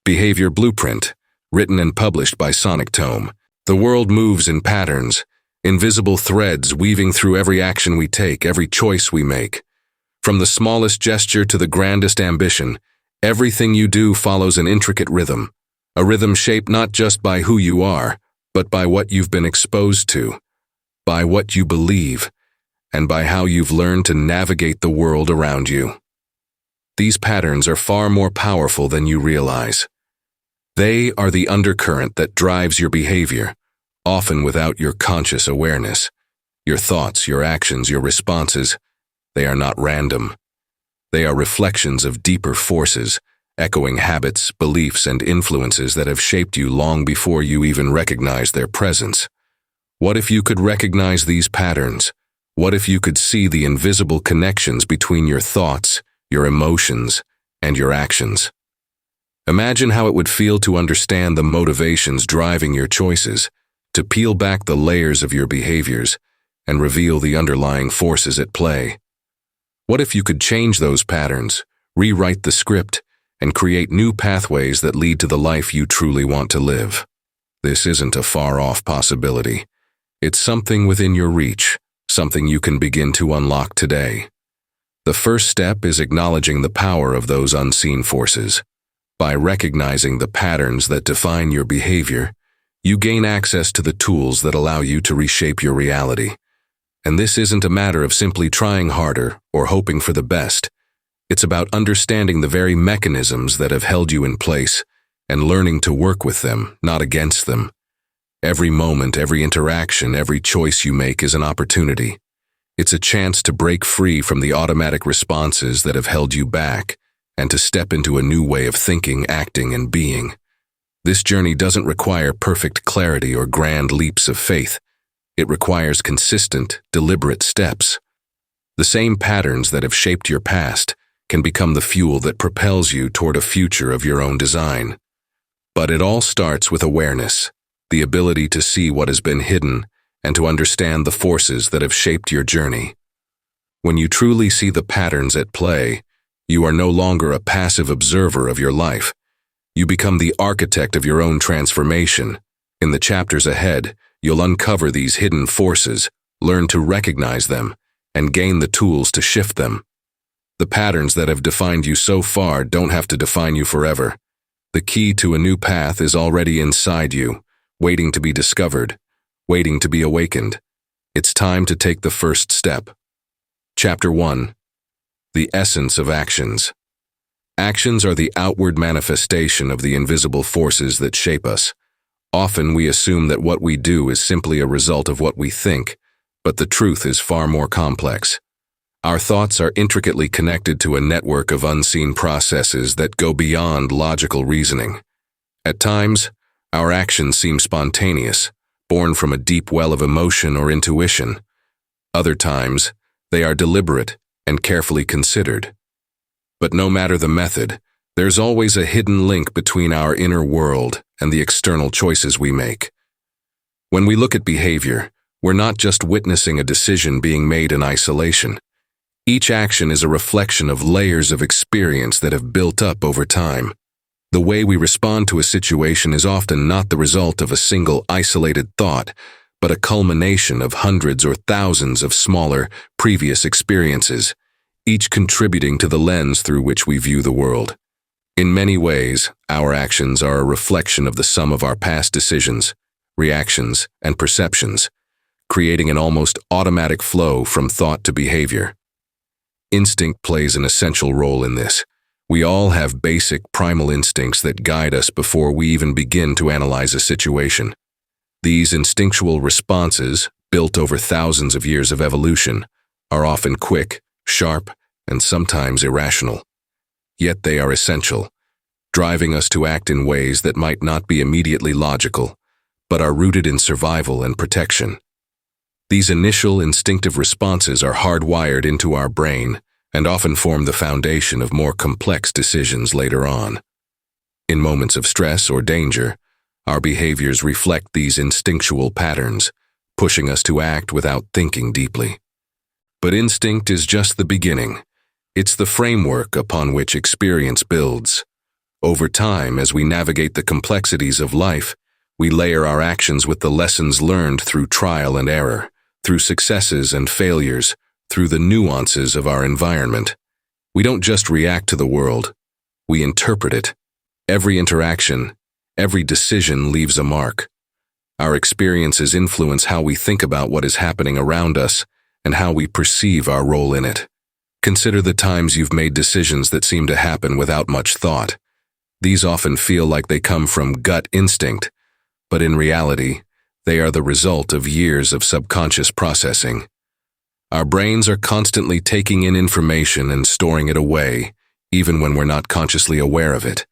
Behavior Blueprint, written and published by Sonic Tome. The world moves in patterns, invisible threads weaving through every action we take, every choice we make. From the smallest gesture to the grandest ambition, everything you do follows an intricate rhythm. A rhythm shaped not just by who you are, but by what you've been exposed to, by what you believe, and by how you've learned to navigate the world around you. These patterns are far more powerful than you realize. They are the undercurrent that drives your behavior, often without your conscious awareness. Your thoughts, your actions, your responses, they are not random. They are reflections of deeper forces, echoing habits, beliefs, and influences that have shaped you long before you even recognized their presence. What if you could recognize these patterns? What if you could see the invisible connections between your thoughts, your emotions, and your actions? Imagine how it would feel to understand the motivations driving your choices, to peel back the layers of your behaviors, and reveal the underlying forces at play. What if you could change those patterns, rewrite the script, and create new pathways that lead to the life you truly want to live? This isn't a far-off possibility. It's something within your reach, something you can begin to unlock today. The first step is acknowledging the power of those unseen forces. By recognizing the patterns that define your behavior, you gain access to the tools that allow you to reshape your reality. And this isn't a matter of simply trying harder or hoping for the best. It's about understanding the very mechanisms that have held you in place and learning to work with them, not against them. Every moment, every interaction, every choice you make is an opportunity. It's a chance to break free from the automatic responses that have held you back and to step into a new way of thinking, acting, and being. This journey doesn't require perfect clarity or grand leaps of faith. It requires consistent, deliberate steps. The same patterns that have shaped your past can become the fuel that propels you toward a future of your own design. But it all starts with awareness, the ability to see what has been hidden and to understand the forces that have shaped your journey. When you truly see the patterns at play, you are no longer a passive observer of your life. You become the architect of your own transformation. In the chapters ahead, you'll uncover these hidden forces, learn to recognize them, and gain the tools to shift them. The patterns that have defined you so far don't have to define you forever. The key to a new path is already inside you, waiting to be discovered, waiting to be awakened. It's time to take the first step. Chapter 1. The Essence of Actions. Actions are the outward manifestation of the invisible forces that shape us. Often we assume that what we do is simply a result of what we think, but the truth is far more complex. Our thoughts are intricately connected to a network of unseen processes that go beyond logical reasoning. At times, our actions seem spontaneous, born from a deep well of emotion or intuition. Other times, they are deliberate and carefully considered. But no matter the method, there's always a hidden link between our inner world and the external choices we make. When we look at behavior, we're not just witnessing a decision being made in isolation. Each action is a reflection of layers of experience that have built up over time. The way we respond to a situation is often not the result of a single isolated thought, but a culmination of hundreds or thousands of smaller, previous experiences, each contributing to the lens through which we view the world. In many ways, our actions are a reflection of the sum of our past decisions, reactions, and perceptions, creating an almost automatic flow from thought to behavior. Instinct plays an essential role in this. We all have basic primal instincts that guide us before we even begin to analyze a situation. These instinctual responses, built over thousands of years of evolution, are often quick, sharp, and sometimes irrational. Yet they are essential, driving us to act in ways that might not be immediately logical, but are rooted in survival and protection. These initial instinctive responses are hardwired into our brain and often form the foundation of more complex decisions later on. In moments of stress or danger, our behaviors reflect these instinctual patterns, pushing us to act without thinking deeply. But instinct is just the beginning. It's the framework upon which experience builds. Over time, as we navigate the complexities of life, we layer our actions with the lessons learned through trial and error, through successes and failures, through the nuances of our environment. We don't just react to the world, we interpret it. Every interaction, every decision leaves a mark. Our experiences influence how we think about what is happening around us and how we perceive our role in it. Consider the times you've made decisions that seem to happen without much thought. These often feel like they come from gut instinct, but in reality, they are the result of years of subconscious processing. Our brains are constantly taking in information and storing it away, even when we're not consciously aware of it.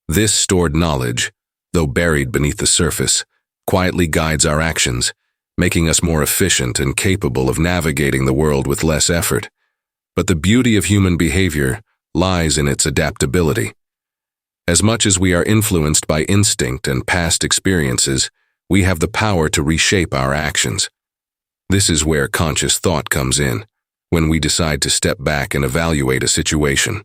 This stored knowledge, though buried beneath the surface, quietly guides our actions, making us more efficient and capable of navigating the world with less effort. But the beauty of human behavior lies in its adaptability. As much as we are influenced by instinct and past experiences, we have the power to reshape our actions. This is where conscious thought comes in, when we decide to step back and evaluate a situation.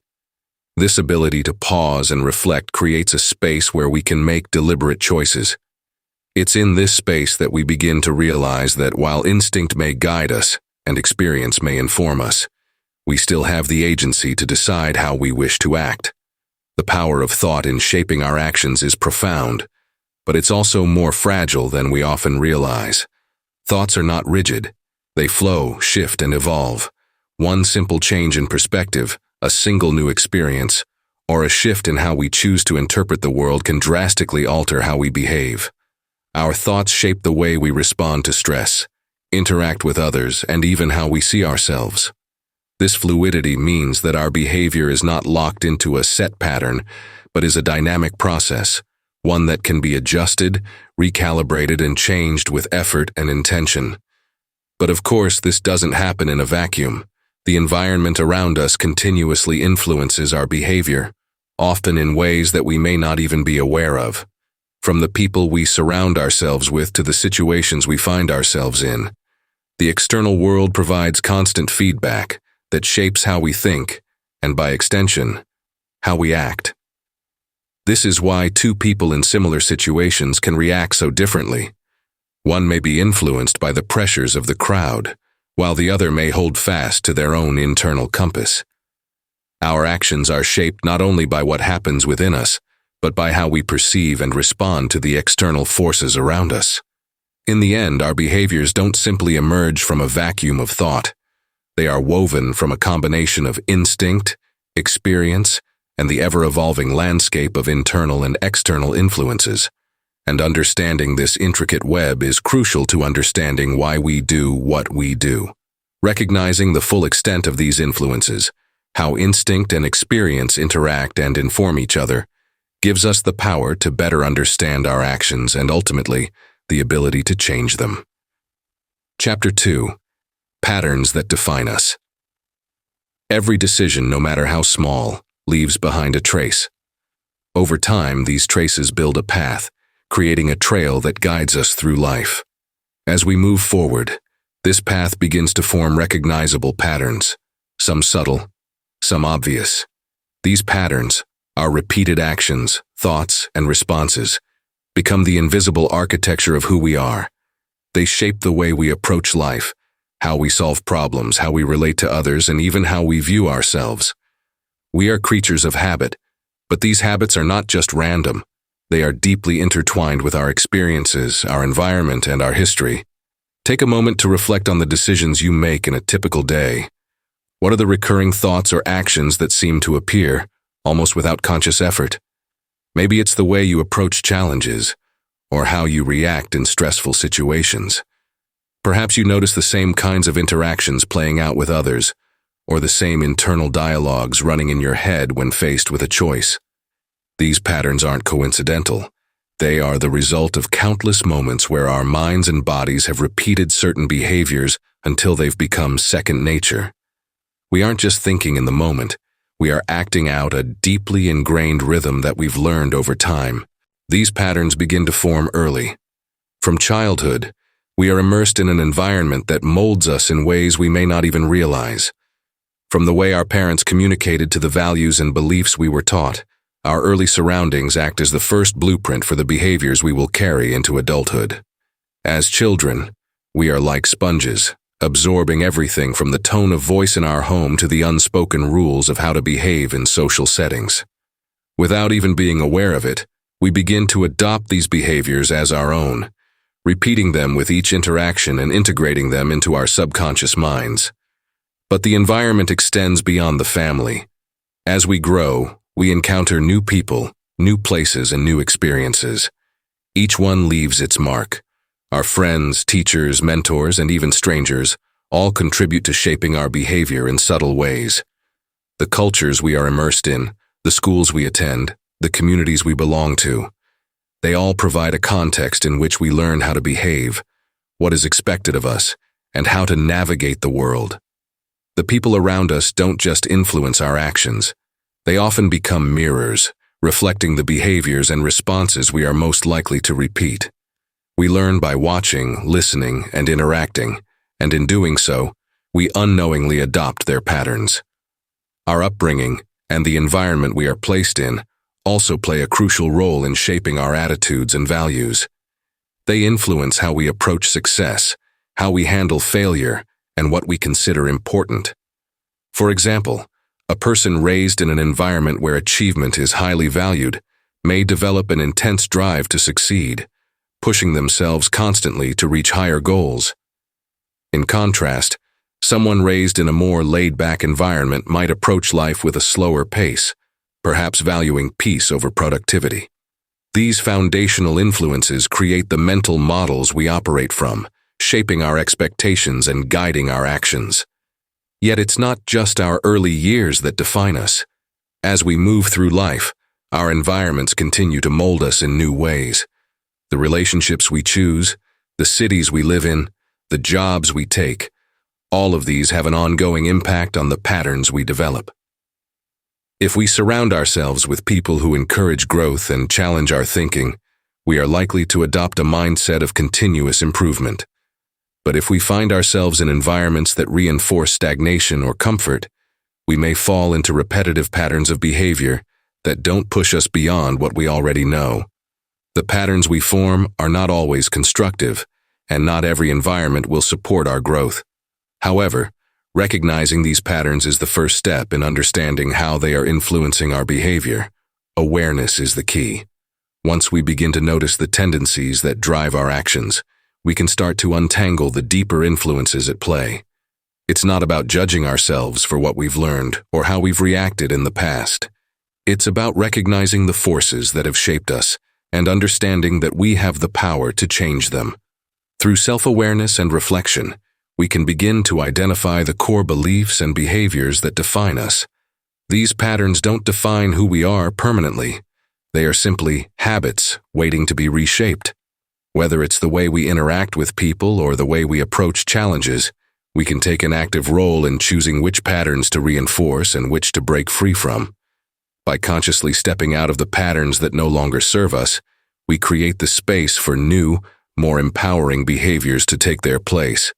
This ability to pause and reflect creates a space where we can make deliberate choices. It's in this space that we begin to realize that while instinct may guide us and experience may inform us, we still have the agency to decide how we wish to act. The power of thought in shaping our actions is profound, but it's also more fragile than we often realize. Thoughts are not rigid. They flow, shift, and evolve. One simple change in perspective, a single new experience, or a shift in how we choose to interpret the world can drastically alter how we behave. Our thoughts shape the way we respond to stress, interact with others, and even how we see ourselves. This fluidity means that our behavior is not locked into a set pattern, but is a dynamic process, one that can be adjusted, recalibrated, and changed with effort and intention. But of course, this doesn't happen in a vacuum. The environment around us continuously influences our behavior, often in ways that we may not even be aware of. From the people we surround ourselves with to the situations we find ourselves in, the external world provides constant feedback that shapes how we think, and by extension, how we act. This is why two people in similar situations can react so differently. One may be influenced by the pressures of the crowd, while the other may hold fast to their own internal compass. Our actions are shaped not only by what happens within us, but by how we perceive and respond to the external forces around us. In the end, our behaviors don't simply emerge from a vacuum of thought. They are woven from a combination of instinct, experience, and the ever-evolving landscape of internal and external influences. And understanding this intricate web is crucial to understanding why we do what we do. Recognizing the full extent of these influences, how instinct and experience interact and inform each other, gives us the power to better understand our actions and ultimately, the ability to change them. Chapter 2. Patterns that define us. Every decision, no matter how small, leaves behind a trace. Over time, these traces build a path, creating a trail that guides us through life. As we move forward, this path begins to form recognizable patterns, some subtle, some obvious. These patterns, our repeated actions, thoughts, and responses, become the invisible architecture of who we are. They shape the way we approach life, how we solve problems, how we relate to others, and even how we view ourselves. We are creatures of habit, but these habits are not just random. They are deeply intertwined with our experiences, our environment, and our history. Take a moment to reflect on the decisions you make in a typical day. What are the recurring thoughts or actions that seem to appear, almost without conscious effort? Maybe it's the way you approach challenges, or how you react in stressful situations. Perhaps you notice the same kinds of interactions playing out with others, or the same internal dialogues running in your head when faced with a choice. These patterns aren't coincidental. They are the result of countless moments where our minds and bodies have repeated certain behaviors until they've become second nature. We aren't just thinking in the moment. We are acting out a deeply ingrained rhythm that we've learned over time. These patterns begin to form early. From childhood, we are immersed in an environment that molds us in ways we may not even realize. From the way our parents communicated to the values and beliefs we were taught, Our early surroundings act as the first blueprint for the behaviors we will carry into adulthood. As children, we are like sponges, absorbing everything from the tone of voice in our home to the unspoken rules of how to behave in social settings. Without even being aware of it, we begin to adopt these behaviors as our own, repeating them with each interaction and integrating them into our subconscious minds. But the environment extends beyond the family. As we grow, we encounter new people, new places, and new experiences. Each one leaves its mark. Our friends, teachers, mentors, and even strangers all contribute to shaping our behavior in subtle ways. The cultures we are immersed in, the schools we attend, the communities we belong to, they all provide a context in which we learn how to behave, what is expected of us, and how to navigate the world. The people around us don't just influence our actions. They often become mirrors, reflecting the behaviors and responses we are most likely to repeat. We learn by watching, listening, and interacting, and in doing so, we unknowingly adopt their patterns. Our upbringing and the environment we are placed in also play a crucial role in shaping our attitudes and values. They influence how we approach success, how we handle failure, and what we consider important. For example, a person raised in an environment where achievement is highly valued may develop an intense drive to succeed, pushing themselves constantly to reach higher goals. In contrast, someone raised in a more laid-back environment might approach life with a slower pace, perhaps valuing peace over productivity. These foundational influences create the mental models we operate from, shaping our expectations and guiding our actions. Yet it's not just our early years that define us. As we move through life, our environments continue to mold us in new ways. The relationships we choose, the cities we live in, the jobs we take, all of these have an ongoing impact on the patterns we develop. If we surround ourselves with people who encourage growth and challenge our thinking, we are likely to adopt a mindset of continuous improvement. But if we find ourselves in environments that reinforce stagnation or comfort, we may fall into repetitive patterns of behavior that don't push us beyond what we already know. The patterns we form are not always constructive, and not every environment will support our growth. However, recognizing these patterns is the first step in understanding how they are influencing our behavior. Awareness is the key. Once we begin to notice the tendencies that drive our actions, we can start to untangle the deeper influences at play. It's not about judging ourselves for what we've learned or how we've reacted in the past. It's about recognizing the forces that have shaped us and understanding that we have the power to change them. Through self-awareness and reflection, we can begin to identify the core beliefs and behaviors that define us. These patterns don't define who we are permanently. They are simply habits waiting to be reshaped. Whether it's the way we interact with people or the way we approach challenges, we can take an active role in choosing which patterns to reinforce and which to break free from. By consciously stepping out of the patterns that no longer serve us, we create the space for new, more empowering behaviors to take their place.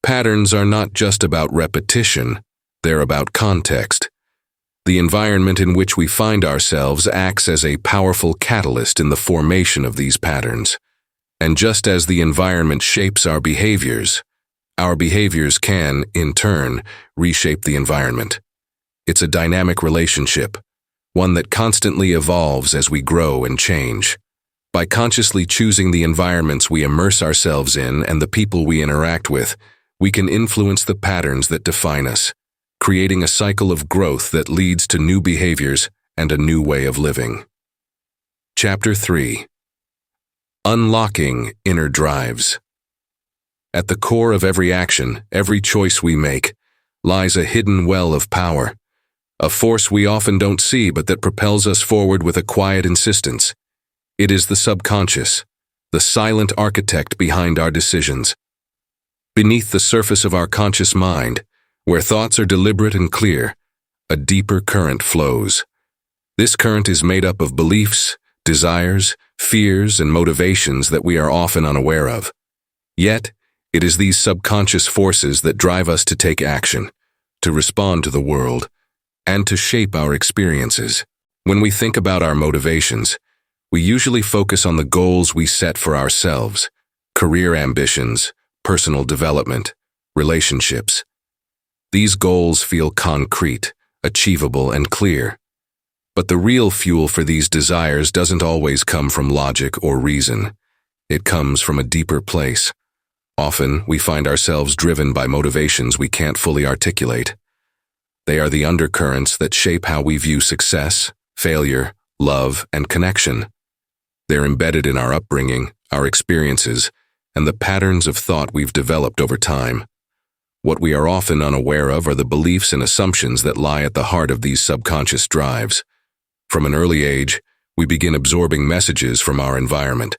Patterns are not just about repetition, they're about context. The environment in which we find ourselves acts as a powerful catalyst in the formation of these patterns. And just as the environment shapes our behaviors can, in turn, reshape the environment. It's a dynamic relationship, one that constantly evolves as we grow and change. By consciously choosing the environments we immerse ourselves in and the people we interact with, we can influence the patterns that define us, creating a cycle of growth that leads to new behaviors and a new way of living. Chapter 3. Unlocking Inner Drives. At the core of every action, every choice we make, lies a hidden well of power, a force we often don't see but that propels us forward with a quiet insistence. It is the subconscious, the silent architect behind our decisions. Beneath the surface of our conscious mind, where thoughts are deliberate and clear, a deeper current flows. This current is made up of beliefs, desires, fears, and motivations that we are often unaware of. Yet, it is these subconscious forces that drive us to take action, to respond to the world, and to shape our experiences. When we think about our motivations, we usually focus on the goals we set for ourselves, career ambitions, personal development, relationships. These goals feel concrete, achievable, and clear. But the real fuel for these desires doesn't always come from logic or reason. It comes from a deeper place. Often, we find ourselves driven by motivations we can't fully articulate. They are the undercurrents that shape how we view success, failure, love, and connection. They're embedded in our upbringing, our experiences, and the patterns of thought we've developed over time. What we are often unaware of are the beliefs and assumptions that lie at the heart of these subconscious drives. From an early age, we begin absorbing messages from our environment.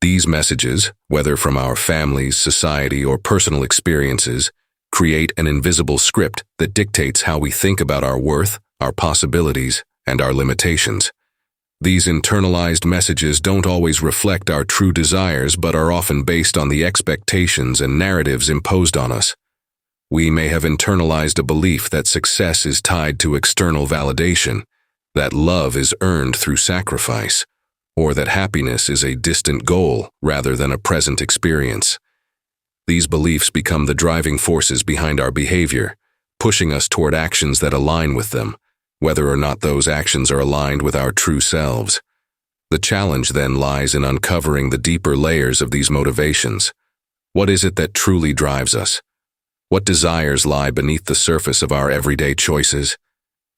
These messages, whether from our families, society, or personal experiences, create an invisible script that dictates how we think about our worth, our possibilities, and our limitations. These internalized messages don't always reflect our true desires but are often based on the expectations and narratives imposed on us. We may have internalized a belief that success is tied to external validation, that love is earned through sacrifice, or that happiness is a distant goal rather than a present experience. These beliefs become the driving forces behind our behavior, pushing us toward actions that align with them, whether or not those actions are aligned with our true selves. The challenge then lies in uncovering the deeper layers of these motivations. What is it that truly drives us? What desires lie beneath the surface of our everyday choices?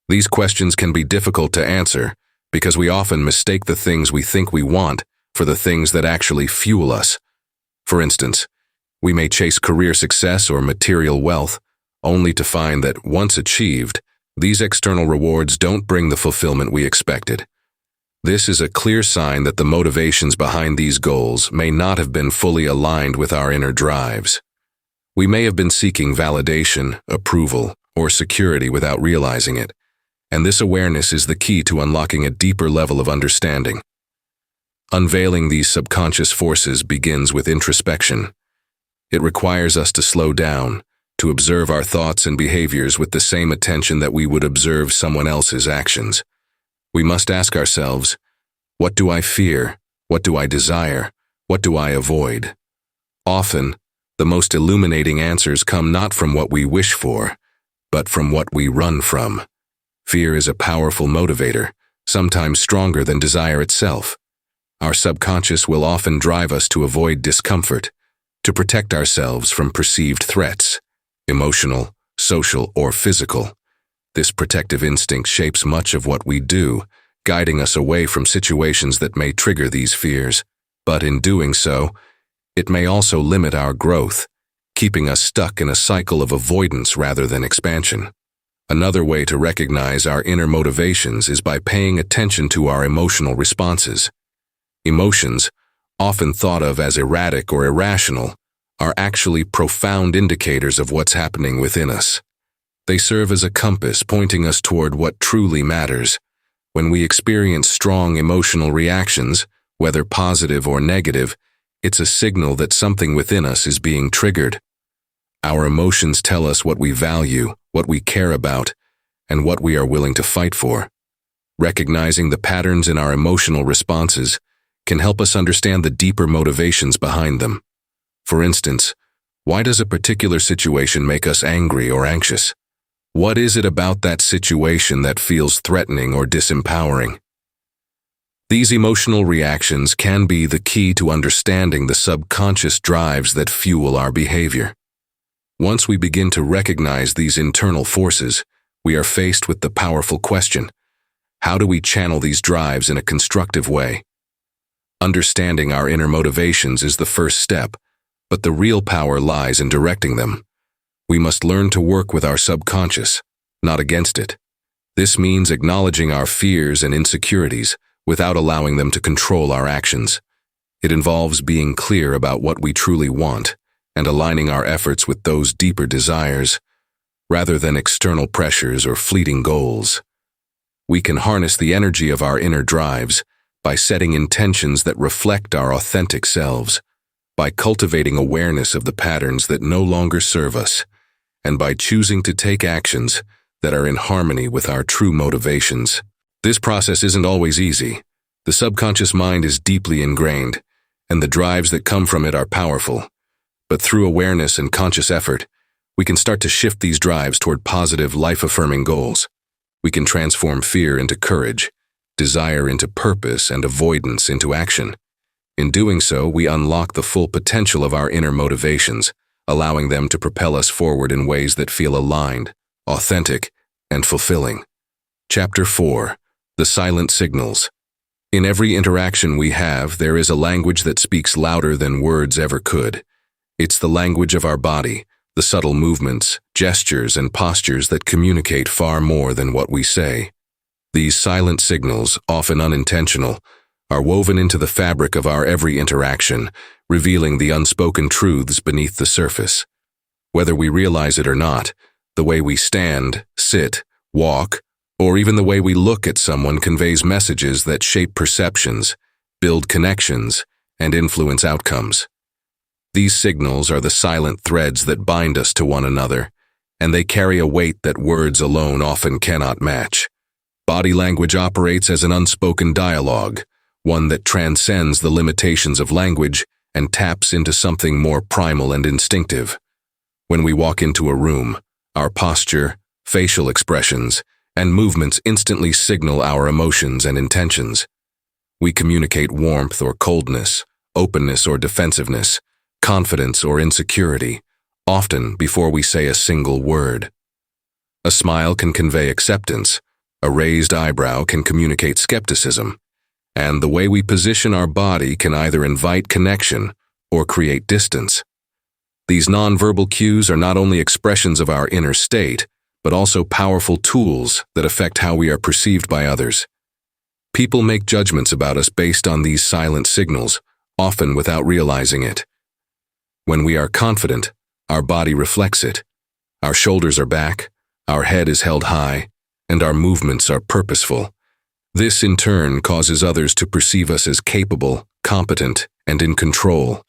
These questions can be difficult to answer because we often mistake the things we think we want for the things that actually fuel us. For instance, we may chase career success or material wealth, only to find that once achieved, these external rewards don't bring the fulfillment we expected. This is a clear sign that the motivations behind these goals may not have been fully aligned with our inner drives. We may have been seeking validation, approval, or security without realizing it, and this awareness is the key to unlocking a deeper level of understanding. Unveiling these subconscious forces begins with introspection. It requires us to slow down, to observe our thoughts and behaviors with the same attention that we would observe someone else's actions. We must ask ourselves, what do I fear? What do I desire? What do I avoid? Often, the most illuminating answers come not from what we wish for, but from what we run from. Fear is a powerful motivator, sometimes stronger than desire itself. Our subconscious will often drive us to avoid discomfort, to protect ourselves from perceived threats, emotional, social, or physical. This protective instinct shapes much of what we do, guiding us away from situations that may trigger these fears. But in doing so, it may also limit our growth, keeping us stuck in a cycle of avoidance rather than expansion. Another way to recognize our inner motivations is by paying attention to our emotional responses. Emotions, often thought of as erratic or irrational, are actually profound indicators of what's happening within us. They serve as a compass pointing us toward what truly matters. When we experience strong emotional reactions, whether positive or negative, it's a signal that something within us is being triggered. Our emotions tell us what we value, what we care about, and what we are willing to fight for. Recognizing the patterns in our emotional responses can help us understand the deeper motivations behind them. For instance, why does a particular situation make us angry or anxious? What is it about that situation that feels threatening or disempowering? These emotional reactions can be the key to understanding the subconscious drives that fuel our behavior. Once we begin to recognize these internal forces, we are faced with the powerful question: how do we channel these drives in a constructive way? Understanding our inner motivations is the first step, but the real power lies in directing them. We must learn to work with our subconscious, not against it. This means acknowledging our fears and insecurities without allowing them to control our actions. It involves being clear about what we truly want and aligning our efforts with those deeper desires, rather than external pressures or fleeting goals. We can harness the energy of our inner drives by setting intentions that reflect our authentic selves, by cultivating awareness of the patterns that no longer serve us, and by choosing to take actions that are in harmony with our true motivations. This process isn't always easy. The subconscious mind is deeply ingrained, and the drives that come from it are powerful. But through awareness and conscious effort, we can start to shift these drives toward positive, life-affirming goals. We can transform fear into courage, desire into purpose, and avoidance into action. In doing so, we unlock the full potential of our inner motivations, allowing them to propel us forward in ways that feel aligned, authentic, and fulfilling. Chapter 4. The Silent Signals. In every interaction we have, there is a language that speaks louder than words ever could. It's the language of our body, the subtle movements, gestures, and postures that communicate far more than what we say. These silent signals, often unintentional, are woven into the fabric of our every interaction, revealing the unspoken truths beneath the surface. Whether we realize it or not, the way we stand, sit, walk, or even the way we look at someone conveys messages that shape perceptions, build connections, and influence outcomes. These signals are the silent threads that bind us to one another, and they carry a weight that words alone often cannot match. Body language operates as an unspoken dialogue, one that transcends the limitations of language and taps into something more primal and instinctive. When we walk into a room, our posture, facial expressions, and movements instantly signal our emotions and intentions. We communicate warmth or coldness, openness or defensiveness, confidence or insecurity, often before we say a single word. A smile can convey acceptance, a raised eyebrow can communicate skepticism, and the way we position our body can either invite connection or create distance. These nonverbal cues are not only expressions of our inner state, but also powerful tools that affect how we are perceived by others. People make judgments about us based on these silent signals, often without realizing it. When we are confident, our body reflects it. Our shoulders are back, our head is held high, and our movements are purposeful. This, in turn, causes others to perceive us as capable, competent, and in control.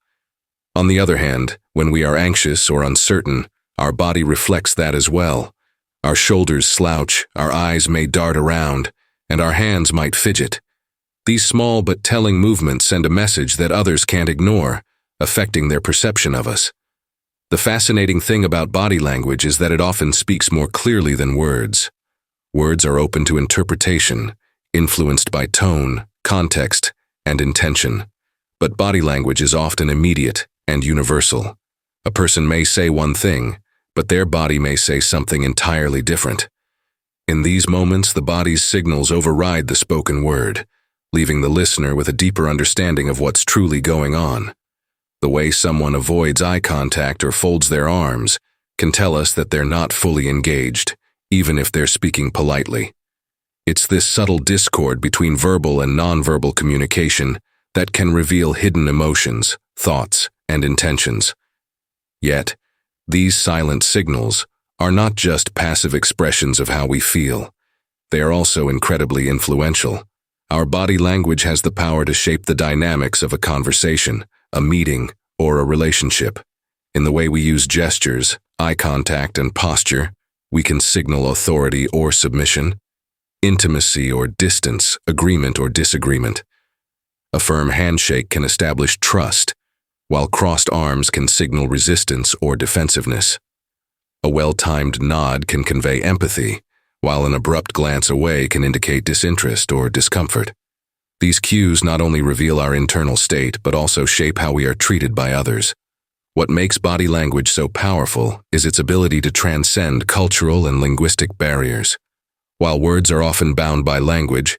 On the other hand, when we are anxious or uncertain, our body reflects that as well. Our shoulders slouch, our eyes may dart around, and our hands might fidget. These small but telling movements send a message that others can't ignore, affecting their perception of us. The fascinating thing about body language is that it often speaks more clearly than words. Words are open to interpretation, influenced by tone, context, and intention. But body language is often immediate and universal. A person may say one thing, but their body may say something entirely different. In these moments, the body's signals override the spoken word, leaving the listener with a deeper understanding of what's truly going on. The way someone avoids eye contact or folds their arms can tell us that they're not fully engaged, even if they're speaking politely. It's this subtle discord between verbal and nonverbal communication that can reveal hidden emotions, thoughts, and intentions. Yet, these silent signals are not just passive expressions of how we feel. They are also incredibly influential. Our body language has the power to shape the dynamics of a conversation, a meeting, or a relationship. In the way we use gestures, eye contact, and posture, we can signal authority or submission, intimacy or distance, agreement or disagreement. A firm handshake can establish trust, while crossed arms can signal resistance or defensiveness. A well-timed nod can convey empathy, while an abrupt glance away can indicate disinterest or discomfort. These cues not only reveal our internal state, but also shape how we are treated by others. What makes body language so powerful is its ability to transcend cultural and linguistic barriers. While words are often bound by language,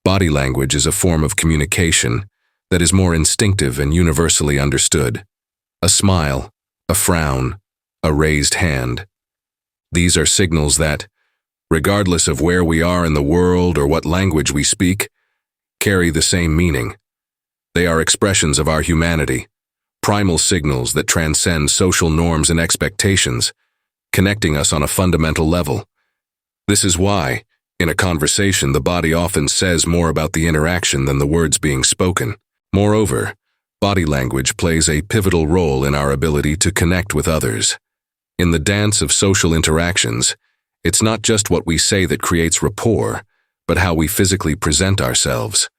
body language is a form of communication that is more instinctive and universally understood. A smile, a frown, a raised hand. These are signals that, regardless of where we are in the world or what language we speak, carry the same meaning. They are expressions of our humanity, primal signals that transcend social norms and expectations, connecting us on a fundamental level. This is why, in a conversation, the body often says more about the interaction than the words being spoken. Moreover, body language plays a pivotal role in our ability to connect with others. In the dance of social interactions, it's not just what we say that creates rapport, but how we physically present ourselves.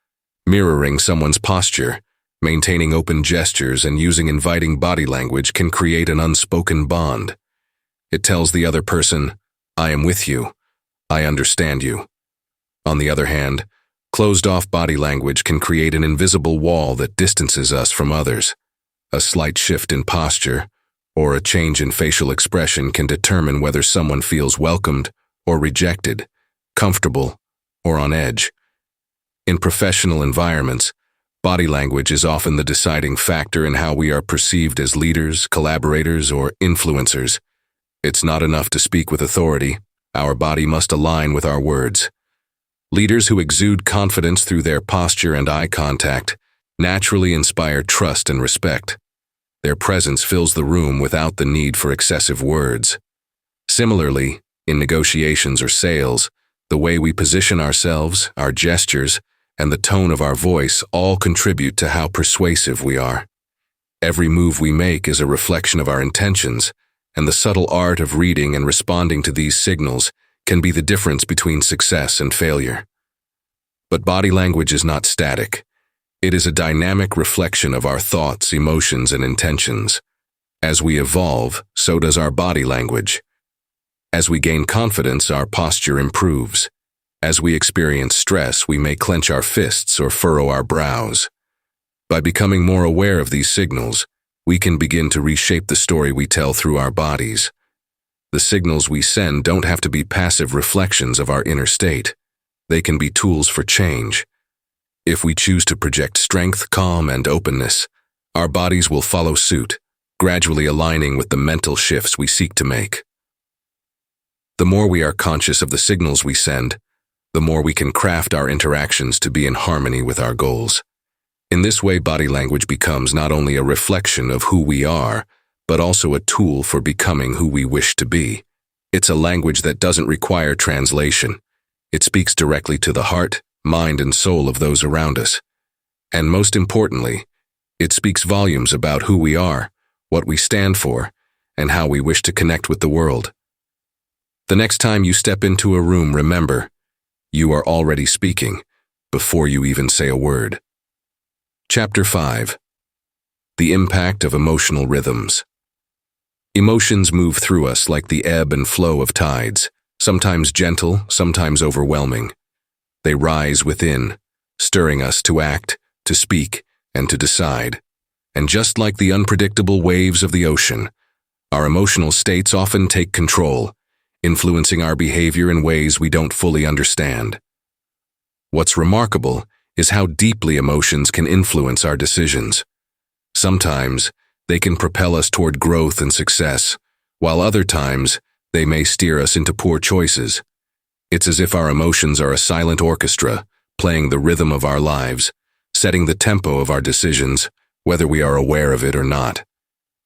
Mirroring someone's posture, maintaining open gestures, and using inviting body language can create an unspoken bond. It tells the other person, "I am with you. I understand you." On the other hand, closed-off body language can create an invisible wall that distances us from others. A slight shift in posture or a change in facial expression can determine whether someone feels welcomed or rejected, comfortable or on edge. In professional environments, body language is often the deciding factor in how we are perceived as leaders, collaborators, or influencers. It's not enough to speak with authority. Our body must align with our words. Leaders who exude confidence through their posture and eye contact naturally inspire trust and respect. Their presence fills the room without the need for excessive words. Similarly, in negotiations or sales, the way we position ourselves, our gestures, and the tone of our voice all contribute to how persuasive we are. Every move we make is a reflection of our intentions, and the subtle art of reading and responding to these signals can be the difference between success and failure. But body language is not static. It is a dynamic reflection of our thoughts, emotions, and intentions. As we evolve, so does our body language. As we gain confidence, our posture improves. As we experience stress, we may clench our fists or furrow our brows. By becoming more aware of these signals, we can begin to reshape the story we tell through our bodies. The signals we send don't have to be passive reflections of our inner state. They can be tools for change. If we choose to project strength, calm, and openness, our bodies will follow suit, gradually aligning with the mental shifts we seek to make. The more we are conscious of the signals we send, the more we can craft our interactions to be in harmony with our goals. In this way, body language becomes not only a reflection of who we are, but also a tool for becoming who we wish to be. It's a language that doesn't require translation. It speaks directly to the heart, mind, and soul of those around us. And most importantly, it speaks volumes about who we are, what we stand for, and how we wish to connect with the world. The next time you step into a room, remember, you are already speaking before you even say a word. Chapter 5. The Impact of Emotional Rhythms. Emotions move through us like the ebb and flow of tides, sometimes gentle, sometimes overwhelming. They rise within, stirring us to act, to speak, and to decide. And just like the unpredictable waves of the ocean, our emotional states often take control, influencing our behavior in ways we don't fully understand. What's remarkable is how deeply emotions can influence our decisions. Sometimes, they can propel us toward growth and success, while other times, they may steer us into poor choices. It's as if our emotions are a silent orchestra, playing the rhythm of our lives, setting the tempo of our decisions, whether we are aware of it or not.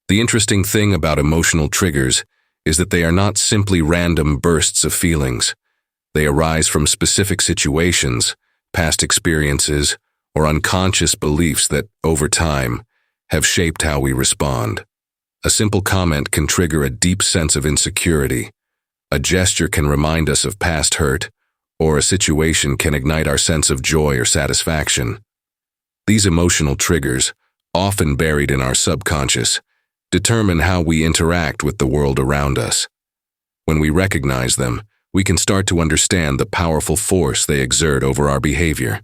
The interesting thing about emotional triggers is that they are not simply random bursts of feelings. They arise from specific situations, past experiences, or unconscious beliefs that, over time, have shaped how we respond. A simple comment can trigger a deep sense of insecurity. A gesture can remind us of past hurt, or a situation can ignite our sense of joy or satisfaction. These emotional triggers, often buried in our subconscious, determine how we interact with the world around us. When we recognize them, we can start to understand the powerful force they exert over our behavior.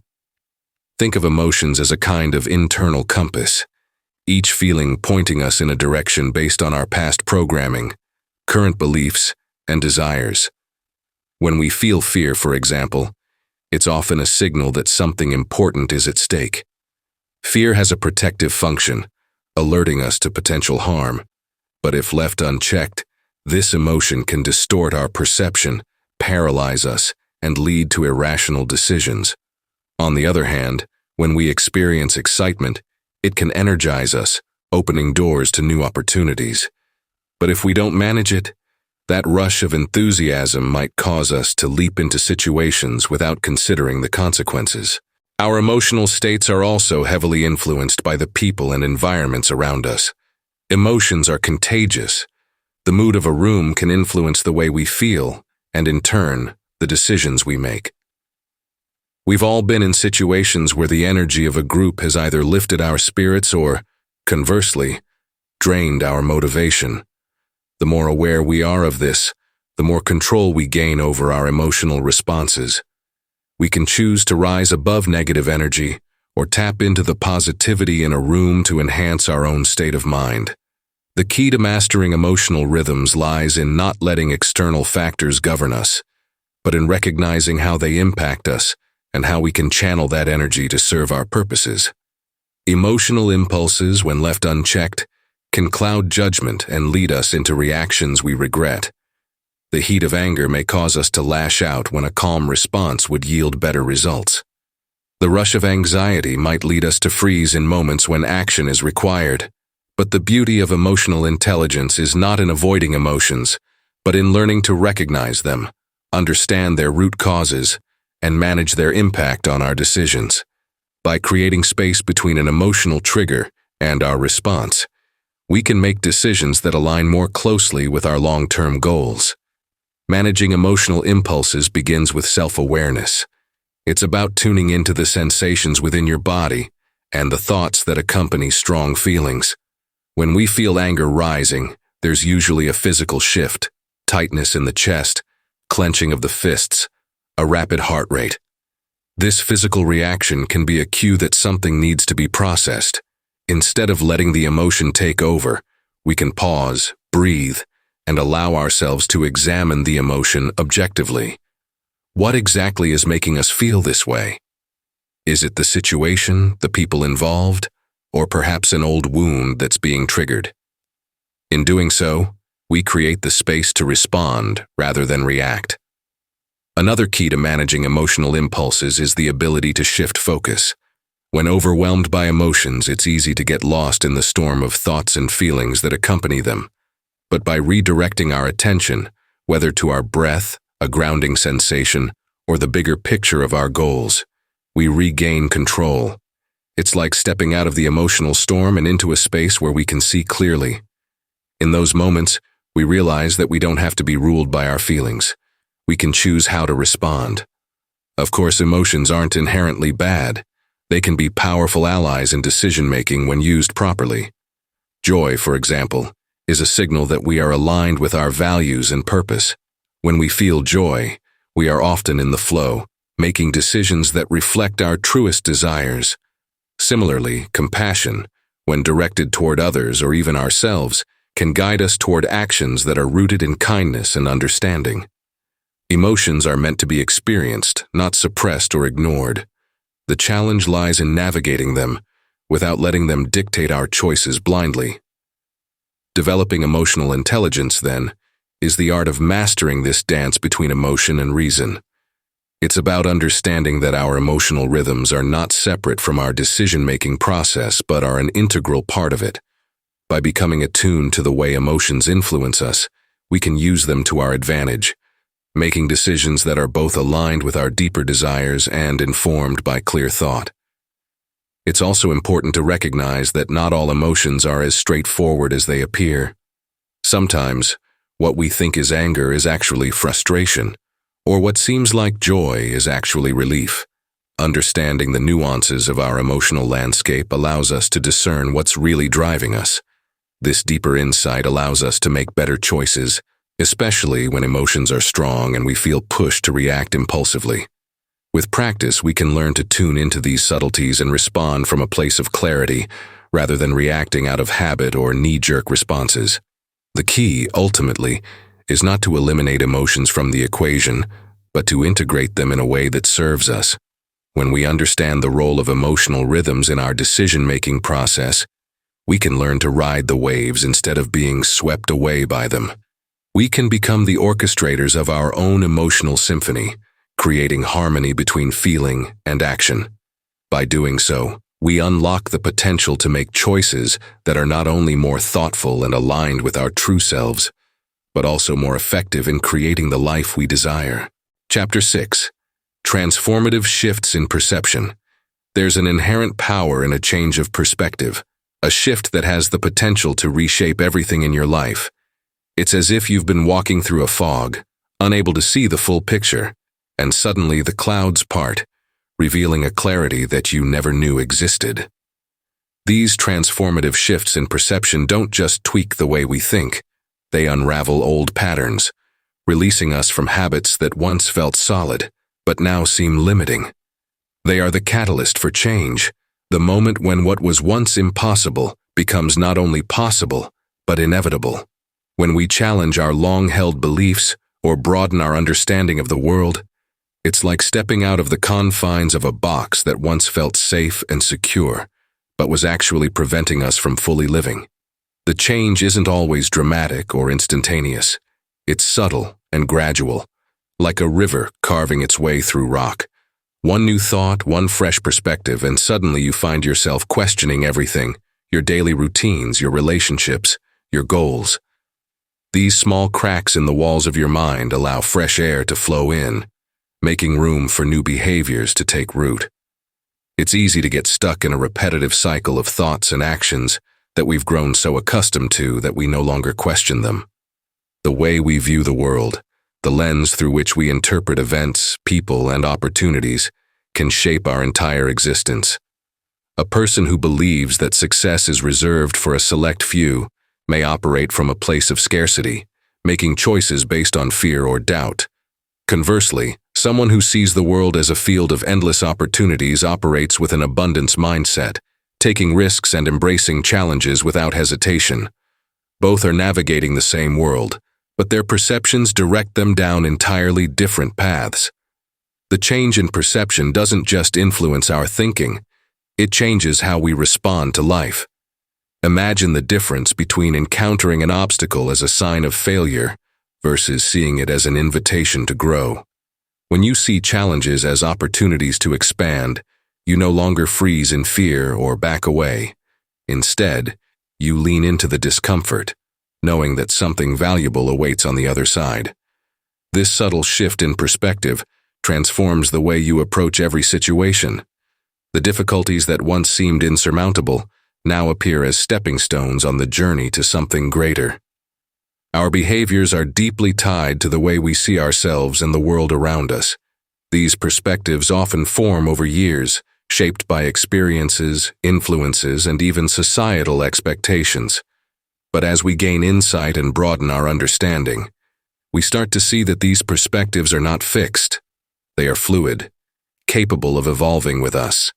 Think of emotions as a kind of internal compass, each feeling pointing us in a direction based on our past programming, current beliefs, and desires. When we feel fear, for example, it's often a signal that something important is at stake. Fear has a protective function, alerting us to potential harm. But if left unchecked, this emotion can distort our perception, paralyze us, and lead to irrational decisions. On the other hand, when we experience excitement, it can energize us, opening doors to new opportunities. But if we don't manage it, that rush of enthusiasm might cause us to leap into situations without considering the consequences. Our emotional states are also heavily influenced by the people and environments around us. Emotions are contagious. The mood of a room can influence the way we feel, and in turn, the decisions we make. We've all been in situations where the energy of a group has either lifted our spirits or, conversely, drained our motivation. The more aware we are of this, the more control we gain over our emotional responses. We can choose to rise above negative energy or tap into the positivity in a room to enhance our own state of mind. The key to mastering emotional rhythms lies in not letting external factors govern us, but in recognizing how they impact us and how we can channel that energy to serve our purposes. Emotional impulses, when left unchecked, can cloud judgment and lead us into reactions we regret. The heat of anger may cause us to lash out when a calm response would yield better results. The rush of anxiety might lead us to freeze in moments when action is required. But the beauty of emotional intelligence is not in avoiding emotions, but in learning to recognize them, understand their root causes, and manage their impact on our decisions. By creating space between an emotional trigger and our response, we can make decisions that align more closely with our long-term goals. Managing emotional impulses begins with self-awareness. It's about tuning into the sensations within your body and the thoughts that accompany strong feelings. When we feel anger rising, there's usually a physical shift, tightness in the chest, clenching of the fists, a rapid heart rate. This physical reaction can be a cue that something needs to be processed. Instead of letting the emotion take over, we can pause, breathe, and allow ourselves to examine the emotion objectively. What exactly is making us feel this way? Is it the situation, the people involved, or perhaps an old wound that's being triggered? In doing so, we create the space to respond rather than react. Another key to managing emotional impulses is the ability to shift focus. When overwhelmed by emotions, it's easy to get lost in the storm of thoughts and feelings that accompany them. But by redirecting our attention, whether to our breath, a grounding sensation, or the bigger picture of our goals, we regain control. It's like stepping out of the emotional storm and into a space where we can see clearly. In those moments, we realize that we don't have to be ruled by our feelings. We can choose how to respond. Of course, emotions aren't inherently bad. They can be powerful allies in decision-making when used properly. Joy, for example, is a signal that we are aligned with our values and purpose. When we feel joy, we are often in the flow, making decisions that reflect our truest desires. Similarly, compassion, when directed toward others or even ourselves, can guide us toward actions that are rooted in kindness and understanding. Emotions are meant to be experienced, not suppressed or ignored. The challenge lies in navigating them, without letting them dictate our choices blindly. Developing emotional intelligence, then, is the art of mastering this dance between emotion and reason. It's about understanding that our emotional rhythms are not separate from our decision-making process, but are an integral part of it. By becoming attuned to the way emotions influence us, we can use them to our advantage, making decisions that are both aligned with our deeper desires and informed by clear thought. It's also important to recognize that not all emotions are as straightforward as they appear. Sometimes, what we think is anger is actually frustration, or what seems like joy is actually relief. Understanding the nuances of our emotional landscape allows us to discern what's really driving us. This deeper insight allows us to make better choices, especially when emotions are strong and we feel pushed to react impulsively. With practice, we can learn to tune into these subtleties and respond from a place of clarity, rather than reacting out of habit or knee-jerk responses. The key, ultimately, is not to eliminate emotions from the equation, but to integrate them in a way that serves us. When we understand the role of emotional rhythms in our decision-making process, we can learn to ride the waves instead of being swept away by them. We can become the orchestrators of our own emotional symphony, creating harmony between feeling and action. By doing so, we unlock the potential to make choices that are not only more thoughtful and aligned with our true selves, but also more effective in creating the life we desire. Chapter 6. Transformative Shifts in Perception. There's an inherent power in a change of perspective, a shift that has the potential to reshape everything in your life. It's as if you've been walking through a fog, unable to see the full picture, and suddenly the clouds part, revealing a clarity that you never knew existed. These transformative shifts in perception don't just tweak the way we think, they unravel old patterns, releasing us from habits that once felt solid, but now seem limiting. They are the catalyst for change, the moment when what was once impossible becomes not only possible, but inevitable. When we challenge our long-held beliefs or broaden our understanding of the world, it's like stepping out of the confines of a box that once felt safe and secure, but was actually preventing us from fully living. The change isn't always dramatic or instantaneous. It's subtle and gradual, like a river carving its way through rock. One new thought, one fresh perspective, and suddenly you find yourself questioning everything, your daily routines, your relationships, your goals. These small cracks in the walls of your mind allow fresh air to flow in, making room for new behaviors to take root. It's easy to get stuck in a repetitive cycle of thoughts and actions that we've grown so accustomed to that we no longer question them. The way we view the world, the lens through which we interpret events, people, and opportunities, can shape our entire existence. A person who believes that success is reserved for a select few may operate from a place of scarcity, making choices based on fear or doubt. Conversely, someone who sees the world as a field of endless opportunities operates with an abundance mindset, taking risks and embracing challenges without hesitation. Both are navigating the same world, but their perceptions direct them down entirely different paths. The change in perception doesn't just influence our thinking, it changes how we respond to life. Imagine the difference between encountering an obstacle as a sign of failure versus seeing it as an invitation to grow. When you see challenges as opportunities to expand, you no longer freeze in fear or back away. Instead, you lean into the discomfort, knowing that something valuable awaits on the other side. This subtle shift in perspective transforms the way you approach every situation. The difficulties that once seemed insurmountable now appear as stepping stones on the journey to something greater. Our behaviors are deeply tied to the way we see ourselves and the world around us. These perspectives often form over years, shaped by experiences, influences, and even societal expectations. But as we gain insight and broaden our understanding, we start to see that these perspectives are not fixed. They are fluid, capable of evolving with us.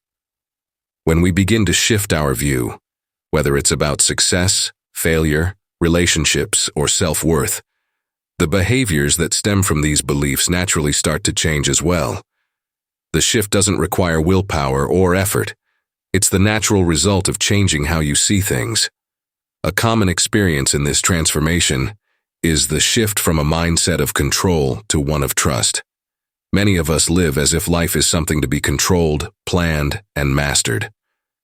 When we begin to shift our view, whether it's about success, failure, relationships, or self-worth, the behaviors that stem from these beliefs naturally start to change as well. The shift doesn't require willpower or effort. It's the natural result of changing how you see things. A common experience in this transformation is the shift from a mindset of control to one of trust. Many of us live as if life is something to be controlled, planned, and mastered.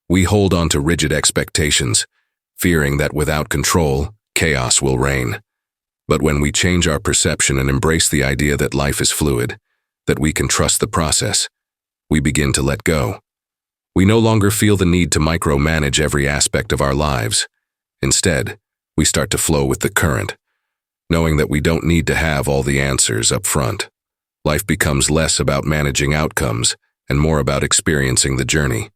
We hold on to rigid expectations, fearing that without control, chaos will reign. But when we change our perception and embrace the idea that life is fluid, that we can trust the process, we begin to let go. We no longer feel the need to micromanage every aspect of our lives. Instead, we start to flow with the current, knowing that we don't need to have all the answers up front. Life becomes less about managing outcomes and more about experiencing the journey.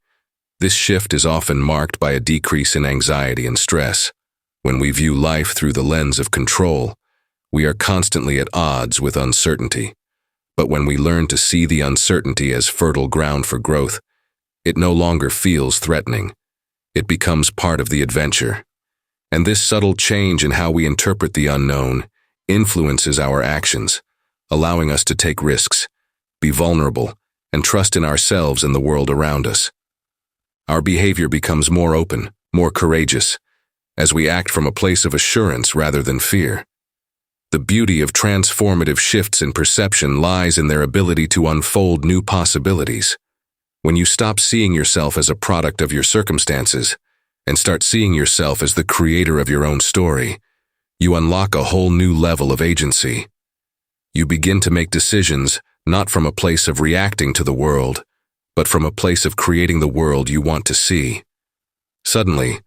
This shift is often marked by a decrease in anxiety and stress. When we view life through the lens of control, we are constantly at odds with uncertainty. But when we learn to see the uncertainty as fertile ground for growth, it no longer feels threatening. It becomes part of the adventure. And this subtle change in how we interpret the unknown influences our actions, allowing us to take risks, be vulnerable, and trust in ourselves and the world around us. Our behavior becomes more open, more courageous, as we act from a place of assurance rather than fear. The beauty of transformative shifts in perception lies in their ability to unfold new possibilities. When you stop seeing yourself as a product of your circumstances and start seeing yourself as the creator of your own story, you unlock a whole new level of agency. You begin to make decisions not from a place of reacting to the world, but from a place of creating the world you want to see. Suddenly,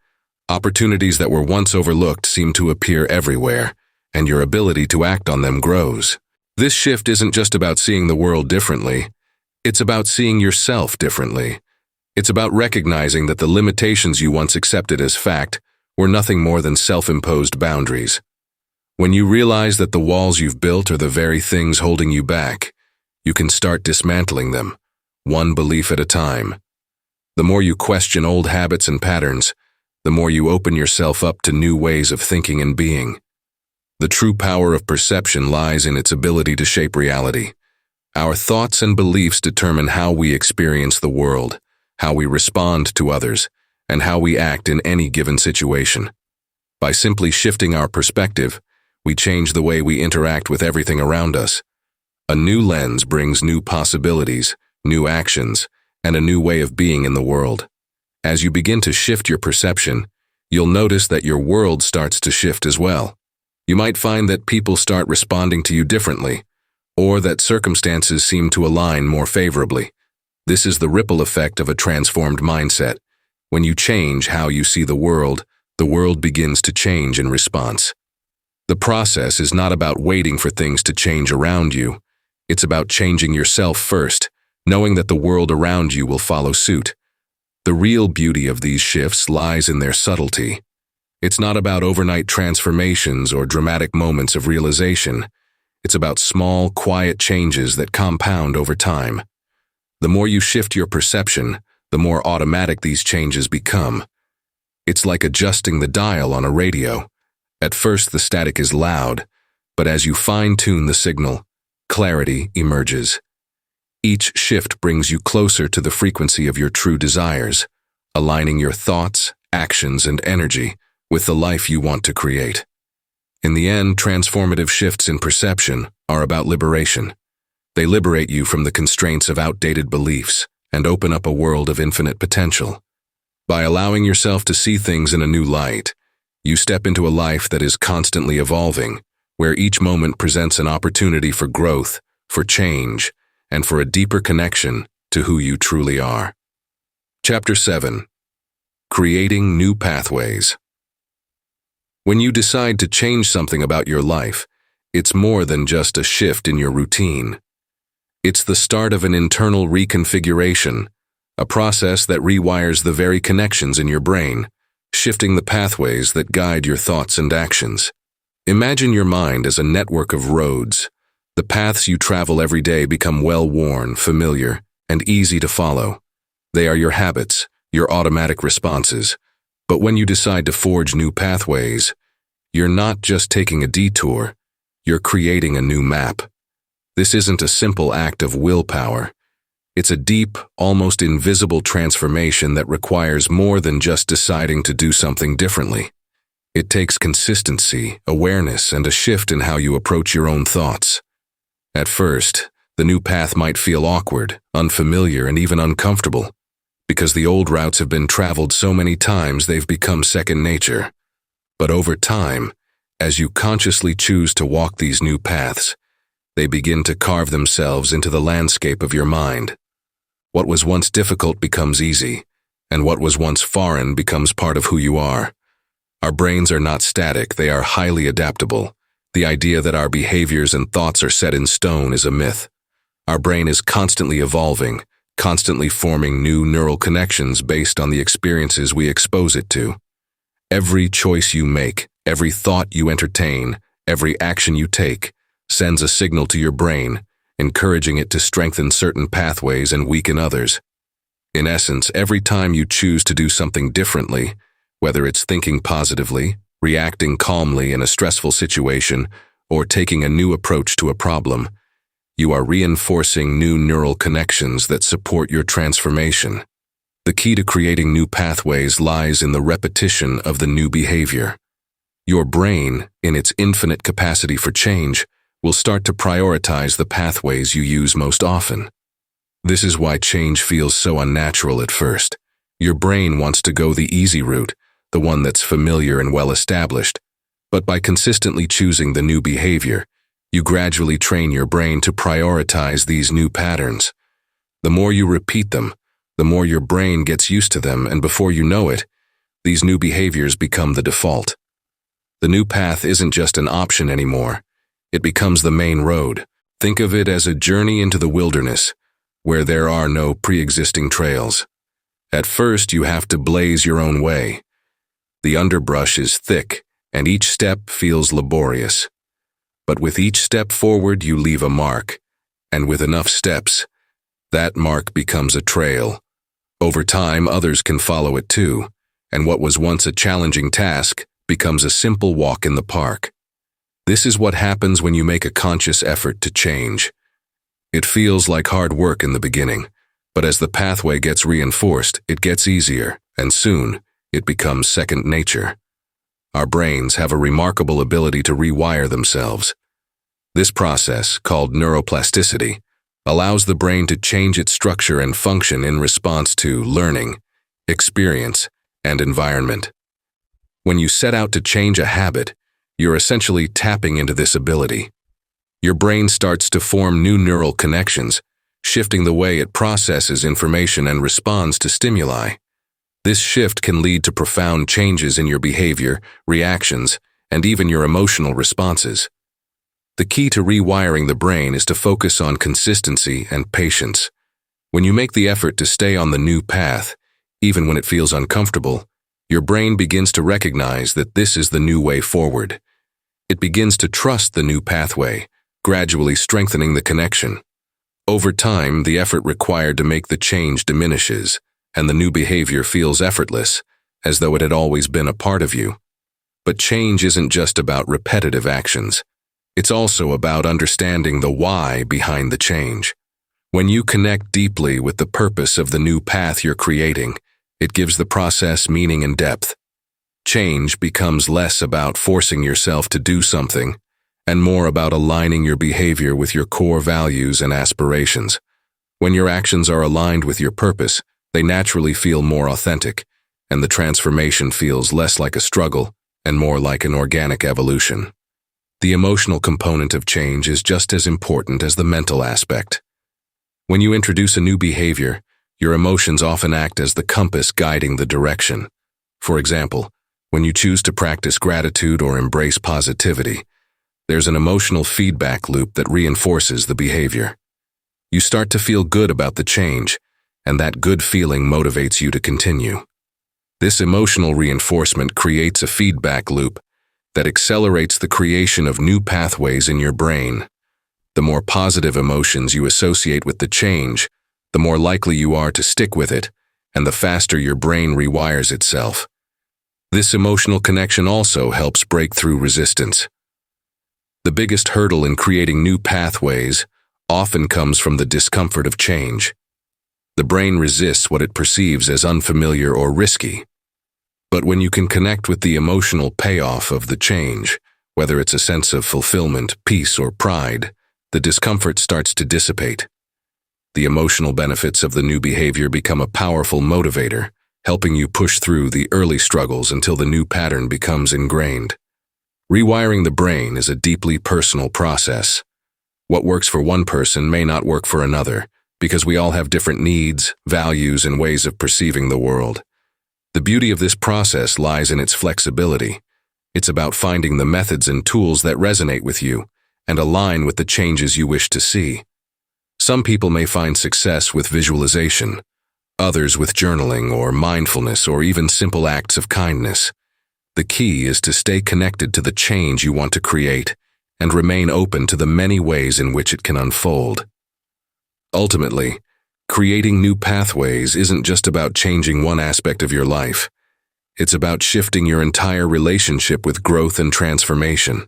opportunities that were once overlooked seem to appear everywhere, and your ability to act on them grows. This shift isn't just about seeing the world differently. It's about seeing yourself differently. It's about recognizing that the limitations you once accepted as fact were nothing more than self-imposed boundaries. When you realize that the walls you've built are the very things holding you back, you can start dismantling them, one belief at a time. The more you question old habits and patterns, the more you open yourself up to new ways of thinking and being. The true power of perception lies in its ability to shape reality. Our thoughts and beliefs determine how we experience the world, how we respond to others, and how we act in any given situation. By simply shifting our perspective, we change the way we interact with everything around us. A new lens brings new possibilities, new actions, and a new way of being in the world. As you begin to shift your perception, you'll notice that your world starts to shift as well. You might find that people start responding to you differently, or that circumstances seem to align more favorably. This is the ripple effect of a transformed mindset. When you change how you see the world begins to change in response. The process is not about waiting for things to change around you. It's about changing yourself first, knowing that the world around you will follow suit. The real beauty of these shifts lies in their subtlety. It's not about overnight transformations or dramatic moments of realization. It's about small, quiet changes that compound over time. The more you shift your perception, the more automatic these changes become. It's like adjusting the dial on a radio. At first, the static is loud, but as you fine-tune the signal, clarity emerges. Each shift brings you closer to the frequency of your true desires, aligning your thoughts, actions, and energy with the life you want to create. In the end, transformative shifts in perception are about liberation. They liberate you from the constraints of outdated beliefs and open up a world of infinite potential. By allowing yourself to see things in a new light, you step into a life that is constantly evolving, where each moment presents an opportunity for growth, for change, and for a deeper connection to who you truly are. Chapter 7. Creating New Pathways. When you decide to change something about your life, it's more than just a shift in your routine. It's the start of an internal reconfiguration, a process that rewires the very connections in your brain, shifting the pathways that guide your thoughts and actions. Imagine your mind as a network of roads. The paths you travel every day become well-worn, familiar, and easy to follow. They are your habits, your automatic responses. But when you decide to forge new pathways, you're not just taking a detour, you're creating a new map. This isn't a simple act of willpower. It's a deep, almost invisible transformation that requires more than just deciding to do something differently. It takes consistency, awareness, and a shift in how you approach your own thoughts. At first, the new path might feel awkward, unfamiliar, and even uncomfortable, because the old routes have been traveled so many times they've become second nature. But over time, as you consciously choose to walk these new paths, they begin to carve themselves into the landscape of your mind. What was once difficult becomes easy, and what was once foreign becomes part of who you are. Our brains are not static, they are highly adaptable. The idea that our behaviors and thoughts are set in stone is a myth. Our brain is constantly evolving, constantly forming new neural connections based on the experiences we expose it to. Every choice you make, every thought you entertain, every action you take, sends a signal to your brain, encouraging it to strengthen certain pathways and weaken others. In essence, every time you choose to do something differently, whether it's thinking positively, reacting calmly in a stressful situation, or taking a new approach to a problem, you are reinforcing new neural connections that support your transformation. The key to creating new pathways lies in the repetition of the new behavior. Your brain, in its infinite capacity for change, will start to prioritize the pathways you use most often. This is why change feels so unnatural at first. Your brain wants to go the easy route, the one that's familiar and well-established. But by consistently choosing the new behavior, you gradually train your brain to prioritize these new patterns. The more you repeat them, the more your brain gets used to them, and before you know it, these new behaviors become the default. The new path isn't just an option anymore. It becomes the main road. Think of it as a journey into the wilderness, where there are no pre-existing trails. At first, you have to blaze your own way. The underbrush is thick, and each step feels laborious. But with each step forward, you leave a mark, and with enough steps, that mark becomes a trail. Over time, others can follow it too, and what was once a challenging task becomes a simple walk in the park. This is what happens when you make a conscious effort to change. It feels like hard work in the beginning, but as the pathway gets reinforced, it gets easier, and soon, it becomes second nature. Our brains have a remarkable ability to rewire themselves. This process, called neuroplasticity, allows the brain to change its structure and function in response to learning, experience, and environment. When you set out to change a habit, you're essentially tapping into this ability. Your brain starts to form new neural connections, shifting the way it processes information and responds to stimuli. This shift can lead to profound changes in your behavior, reactions, and even your emotional responses. The key to rewiring the brain is to focus on consistency and patience. When you make the effort to stay on the new path, even when it feels uncomfortable, your brain begins to recognize that this is the new way forward. It begins to trust the new pathway, gradually strengthening the connection. Over time, the effort required to make the change diminishes, and the new behavior feels effortless, as though it had always been a part of you. But change isn't just about repetitive actions. It's also about understanding the why behind the change. When you connect deeply with the purpose of the new path you're creating, it gives the process meaning and depth. Change becomes less about forcing yourself to do something, and more about aligning your behavior with your core values and aspirations. When your actions are aligned with your purpose, they naturally feel more authentic, and the transformation feels less like a struggle and more like an organic evolution. The emotional component of change is just as important as the mental aspect. When you introduce a new behavior, your emotions often act as the compass guiding the direction. For example, when you choose to practice gratitude or embrace positivity, there's an emotional feedback loop that reinforces the behavior. You start to feel good about the change, and that good feeling motivates you to continue. This emotional reinforcement creates a feedback loop that accelerates the creation of new pathways in your brain. The more positive emotions you associate with the change, the more likely you are to stick with it, and the faster your brain rewires itself. This emotional connection also helps break through resistance. The biggest hurdle in creating new pathways often comes from the discomfort of change. The brain resists what it perceives as unfamiliar or risky. But when you can connect with the emotional payoff of the change, whether it's a sense of fulfillment, peace, or pride, the discomfort starts to dissipate. The emotional benefits of the new behavior become a powerful motivator, helping you push through the early struggles until the new pattern becomes ingrained. Rewiring the brain is a deeply personal process. What works for one person may not work for another, because we all have different needs, values, and ways of perceiving the world. The beauty of this process lies in its flexibility. It's about finding the methods and tools that resonate with you and align with the changes you wish to see. Some people may find success with visualization, others with journaling or mindfulness or even simple acts of kindness. The key is to stay connected to the change you want to create and remain open to the many ways in which it can unfold. Ultimately, creating new pathways isn't just about changing one aspect of your life. It's about shifting your entire relationship with growth and transformation.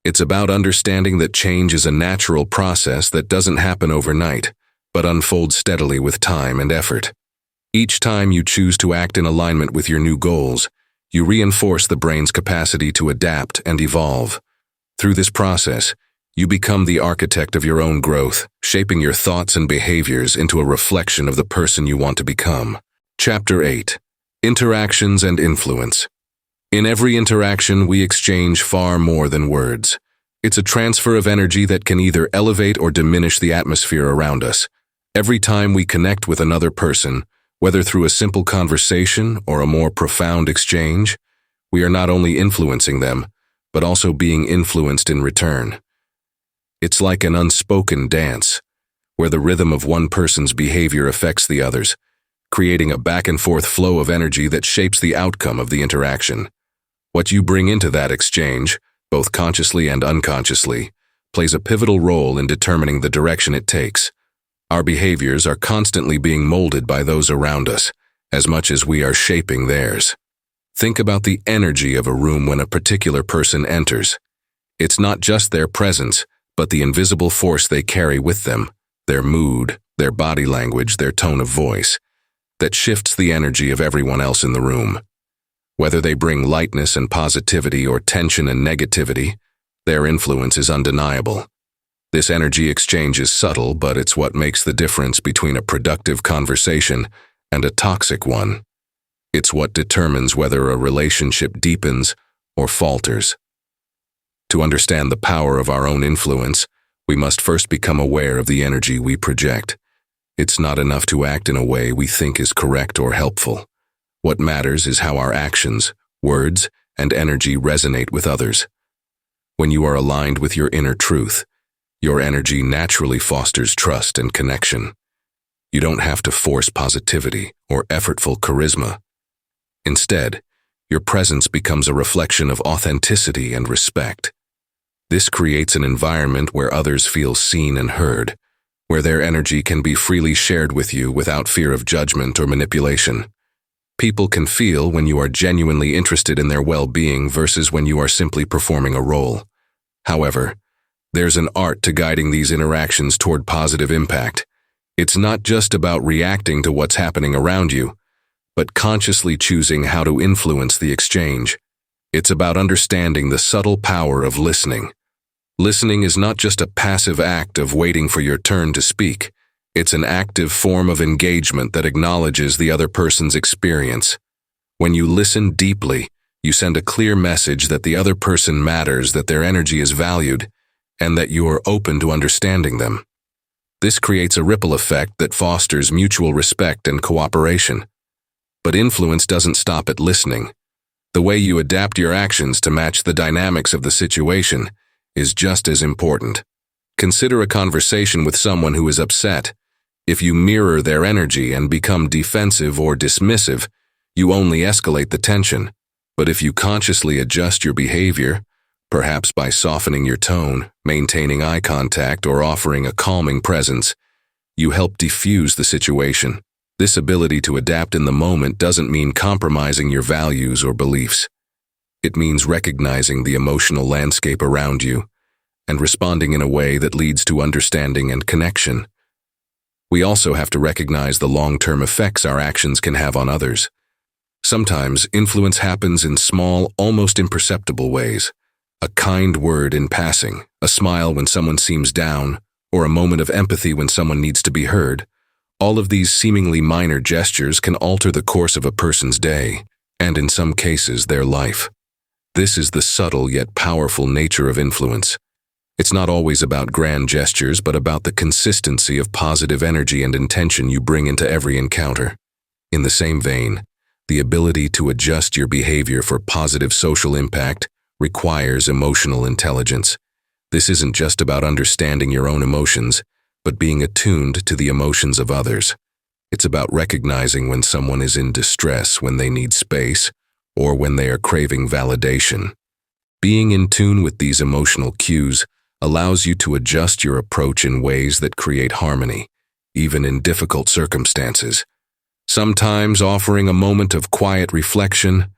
It's about understanding that change is a natural process that doesn't happen overnight, but unfolds steadily with time and effort. Each time you choose to act in alignment with your new goals, you reinforce the brain's capacity to adapt and evolve. Through this process, you become the architect of your own growth, shaping your thoughts and behaviors into a reflection of the person you want to become. Chapter 8. Interactions and Influence. In every interaction, we exchange far more than words. It's a transfer of energy that can either elevate or diminish the atmosphere around us. Every time we connect with another person, whether through a simple conversation or a more profound exchange, we are not only influencing them, but also being influenced in return. It's like an unspoken dance. where the rhythm of one person's behavior affects the others, creating a back-and-forth flow of energy that shapes the outcome of the interaction. What you bring into that exchange, both consciously and unconsciously, plays a pivotal role in determining the direction it takes. Our behaviors are constantly being molded by those around us, as much as we are shaping theirs. Think about the energy of a room when a particular person enters. It's not just their presence, but the invisible force they carry with them, their mood, their body language, their tone of voice, that shifts the energy of everyone else in the room. Whether they bring lightness and positivity or tension and negativity, their influence is undeniable. This energy exchange is subtle, but it's what makes the difference between a productive conversation and a toxic one. It's what determines whether a relationship deepens or falters. To understand the power of our own influence, we must first become aware of the energy we project. It's not enough to act in a way we think is correct or helpful. What matters is how our actions, words, and energy resonate with others. When you are aligned with your inner truth, your energy naturally fosters trust and connection. You don't have to force positivity or effortful charisma. Instead, your presence becomes a reflection of authenticity and respect. This creates an environment where others feel seen and heard, where their energy can be freely shared with you without fear of judgment or manipulation. People can feel when you are genuinely interested in their well-being versus when you are simply performing a role. However, there's an art to guiding these interactions toward positive impact. It's not just about reacting to what's happening around you, but consciously choosing how to influence the exchange. It's about understanding the subtle power of listening. Listening is not just a passive act of waiting for your turn to speak. It's an active form of engagement that acknowledges the other person's experience. When you listen deeply, you send a clear message that the other person matters, that their energy is valued, and that you are open to understanding them. This creates a ripple effect that fosters mutual respect and cooperation. But influence doesn't stop at listening. The way you adapt your actions to match the dynamics of the situation is just as important. Consider a conversation with someone who is upset. If you mirror their energy and become defensive or dismissive, you only escalate the tension. But if you consciously adjust your behavior, perhaps by softening your tone, maintaining eye contact, or offering a calming presence, you help diffuse the situation. This ability to adapt in the moment doesn't mean compromising your values or beliefs. It means recognizing the emotional landscape around you and responding in a way that leads to understanding and connection. We also have to recognize the long-term effects our actions can have on others. Sometimes influence happens in small, almost imperceptible ways. A kind word in passing, a smile when someone seems down, or a moment of empathy when someone needs to be heard. All of these seemingly minor gestures can alter the course of a person's day, and in some cases, their life. This is the subtle yet powerful nature of influence. It's not always about grand gestures, but about the consistency of positive energy and intention you bring into every encounter. In the same vein, the ability to adjust your behavior for positive social impact requires emotional intelligence. This isn't just about understanding your own emotions, but being attuned to the emotions of others. It's about recognizing when someone is in distress, when they need space, or when they are craving validation. Being in tune with these emotional cues allows you to adjust your approach in ways that create harmony, even in difficult circumstances. Sometimes offering a moment of quiet reflection,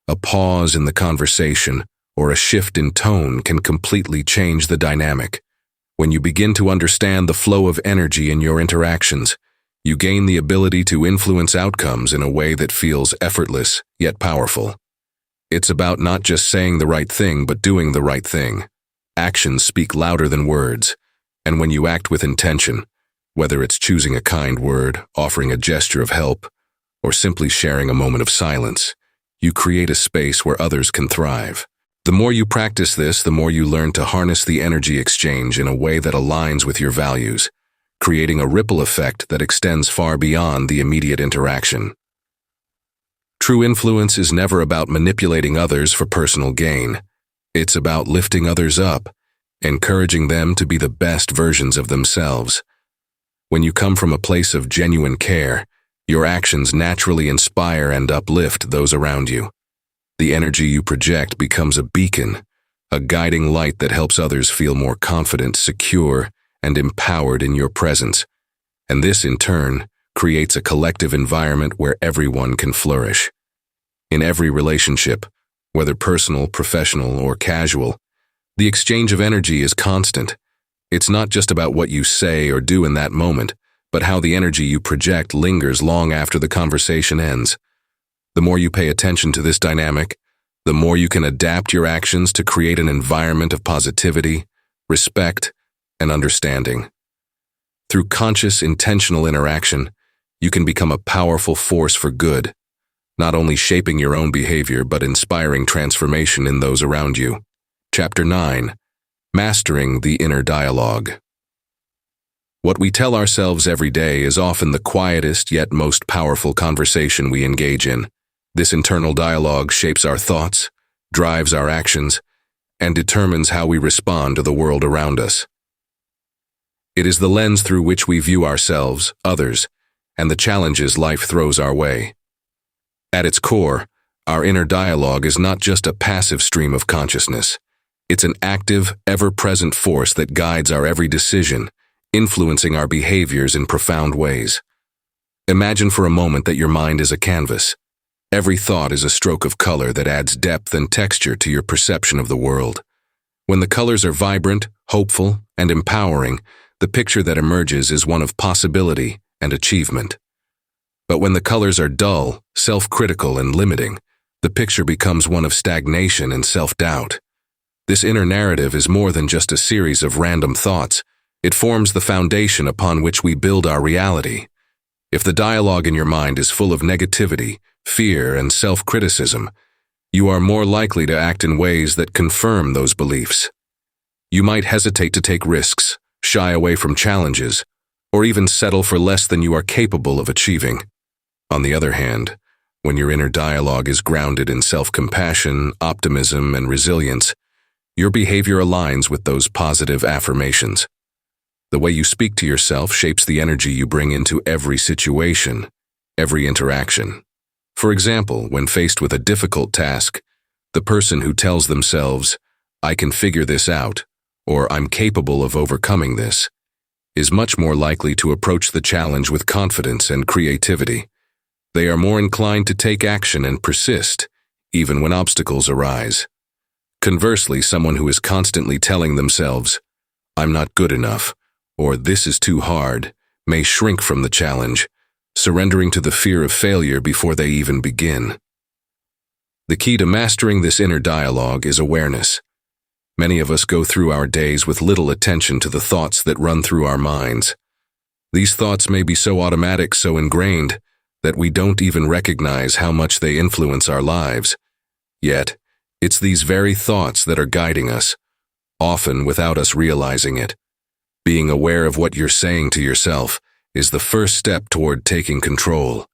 a pause in the conversation, or a shift in tone can completely change the dynamic. When you begin to understand the flow of energy in your interactions, you gain the ability to influence outcomes in a way that feels effortless yet powerful. It's about not just saying the right thing, but doing the right thing. Actions speak louder than words, and when you act with intention, whether it's choosing a kind word, offering a gesture of help, or simply sharing a moment of silence, you create a space where others can thrive. The more you practice this, the more you learn to harness the energy exchange in a way that aligns with your values, creating a ripple effect that extends far beyond the immediate interaction. True influence is never about manipulating others for personal gain. It's about lifting others up, encouraging them to be the best versions of themselves. When you come from a place of genuine care, your actions naturally inspire and uplift those around you. The energy you project becomes a beacon, a guiding light that helps others feel more confident, secure, and empowered in your presence. And this, in turn, creates a collective environment where everyone can flourish. In every relationship, whether personal, professional, or casual, the exchange of energy is constant. It's not just about what you say or do in that moment, but how the energy you project lingers long after the conversation ends. The more you pay attention to this dynamic, the more you can adapt your actions to create an environment of positivity, respect, and understanding. Through conscious, intentional interaction, you can become a powerful force for good, not only shaping your own behavior but inspiring transformation in those around you. Chapter 9. Mastering the Inner Dialogue. What we tell ourselves every day is often the quietest yet most powerful conversation we engage in. This internal dialogue shapes our thoughts, drives our actions, and determines how we respond to the world around us. It is the lens through which we view ourselves, others, and the challenges life throws our way. At its core, our inner dialogue is not just a passive stream of consciousness. It's an active, ever-present force that guides our every decision, influencing our behaviors in profound ways. Imagine for a moment that your mind is a canvas. Every thought is a stroke of color that adds depth and texture to your perception of the world. When the colors are vibrant, hopeful, and empowering, the picture that emerges is one of possibility and achievement. But when the colors are dull, self-critical, and limiting, the picture becomes one of stagnation and self-doubt. This inner narrative is more than just a series of random thoughts. It forms the foundation upon which we build our reality. If the dialogue in your mind is full of negativity, fear, and self-criticism, you are more likely to act in ways that confirm those beliefs. You might hesitate to take risks, shy away from challenges, or even settle for less than you are capable of achieving. On the other hand, when your inner dialogue is grounded in self-compassion, optimism, and resilience, your behavior aligns with those positive affirmations. The way you speak to yourself shapes the energy you bring into every situation, every interaction. For example, when faced with a difficult task, the person who tells themselves, "I can figure this out," or "I'm capable of overcoming this," is much more likely to approach the challenge with confidence and creativity. They are more inclined to take action and persist, even when obstacles arise. Conversely, someone who is constantly telling themselves, "I'm not good enough," or "this is too hard," may shrink from the challenge, surrendering to the fear of failure before they even begin. The key to mastering this inner dialogue is awareness. Many of us go through our days with little attention to the thoughts that run through our minds. These thoughts may be so automatic, so ingrained, that we don't even recognize how much they influence our lives. Yet, it's these very thoughts that are guiding us, often without us realizing it. Being aware of what you're saying to yourself is the first step toward taking control.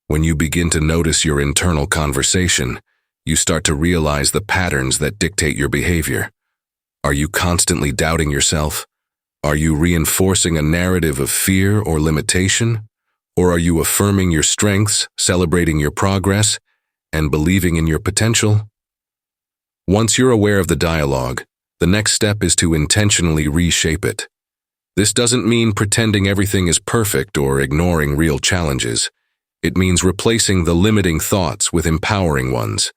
When you begin to notice your internal conversation, you start to realize the patterns that dictate your behavior. Are you constantly doubting yourself? Are you reinforcing a narrative of fear or limitation? Or are you affirming your strengths, celebrating your progress, and believing in your potential? Once you're aware of the dialogue, the next step is to intentionally reshape it. This doesn't mean pretending everything is perfect or ignoring real challenges. It means replacing the limiting thoughts with empowering ones.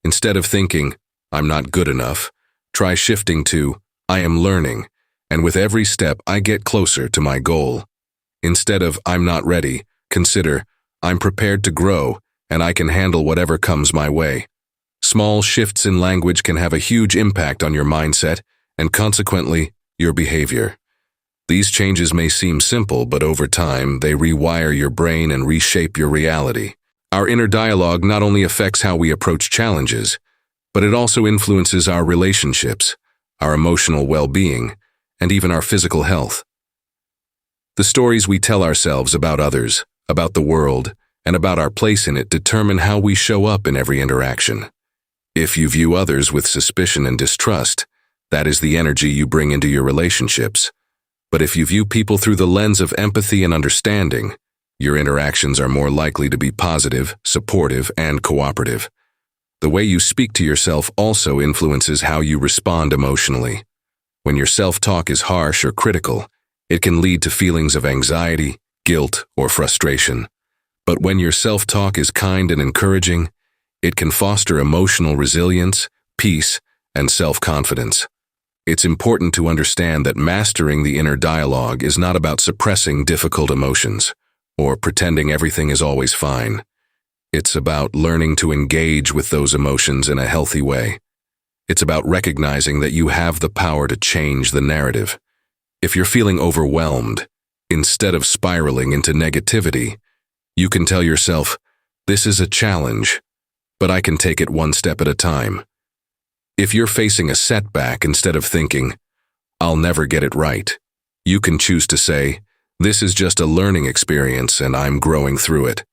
Instead of thinking, "I'm not good enough," try shifting to, "I am learning, and with every step I get closer to my goal." Instead of, "I'm not ready," consider, "I'm prepared to grow, and I can handle whatever comes my way." Small shifts in language can have a huge impact on your mindset and consequently, your behavior. These changes may seem simple, but over time, they rewire your brain and reshape your reality. Our inner dialogue not only affects how we approach challenges, but it also influences our relationships, our emotional well-being, and even our physical health. The stories we tell ourselves about others, about the world, and about our place in it determine how we show up in every interaction. If you view others with suspicion and distrust, that is the energy you bring into your relationships. But if you view people through the lens of empathy and understanding, your interactions are more likely to be positive, supportive, and cooperative. The way you speak to yourself also influences how you respond emotionally. When your self-talk is harsh or critical, it can lead to feelings of anxiety, guilt, or frustration. But when your self-talk is kind and encouraging, it can foster emotional resilience, peace, and self-confidence. It's important to understand that mastering the inner dialogue is not about suppressing difficult emotions or pretending everything is always fine. It's about learning to engage with those emotions in a healthy way. It's about recognizing that you have the power to change the narrative. If you're feeling overwhelmed, instead of spiraling into negativity, you can tell yourself, "This is a challenge, but I can take it one step at a time." If you're facing a setback, instead of thinking, "I'll never get it right," you can choose to say, "This is just a learning experience and I'm growing through it."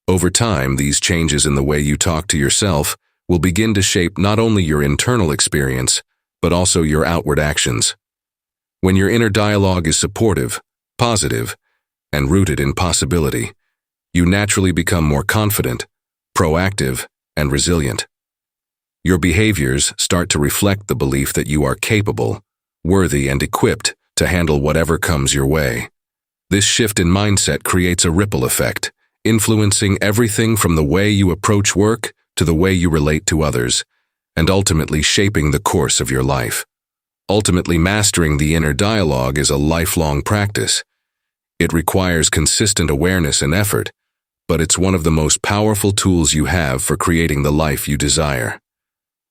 Over time, these changes in the way you talk to yourself will begin to shape not only your internal experience, but also your outward actions. When your inner dialogue is supportive, positive, and rooted in possibility, you naturally become more confident, proactive, and resilient. Your behaviors start to reflect the belief that you are capable, worthy, and equipped to handle whatever comes your way. This shift in mindset creates a ripple effect, influencing everything from the way you approach work to the way you relate to others, and ultimately shaping the course of your life. Ultimately, mastering the inner dialogue is a lifelong practice. It requires consistent awareness and effort, but it's one of the most powerful tools you have for creating the life you desire.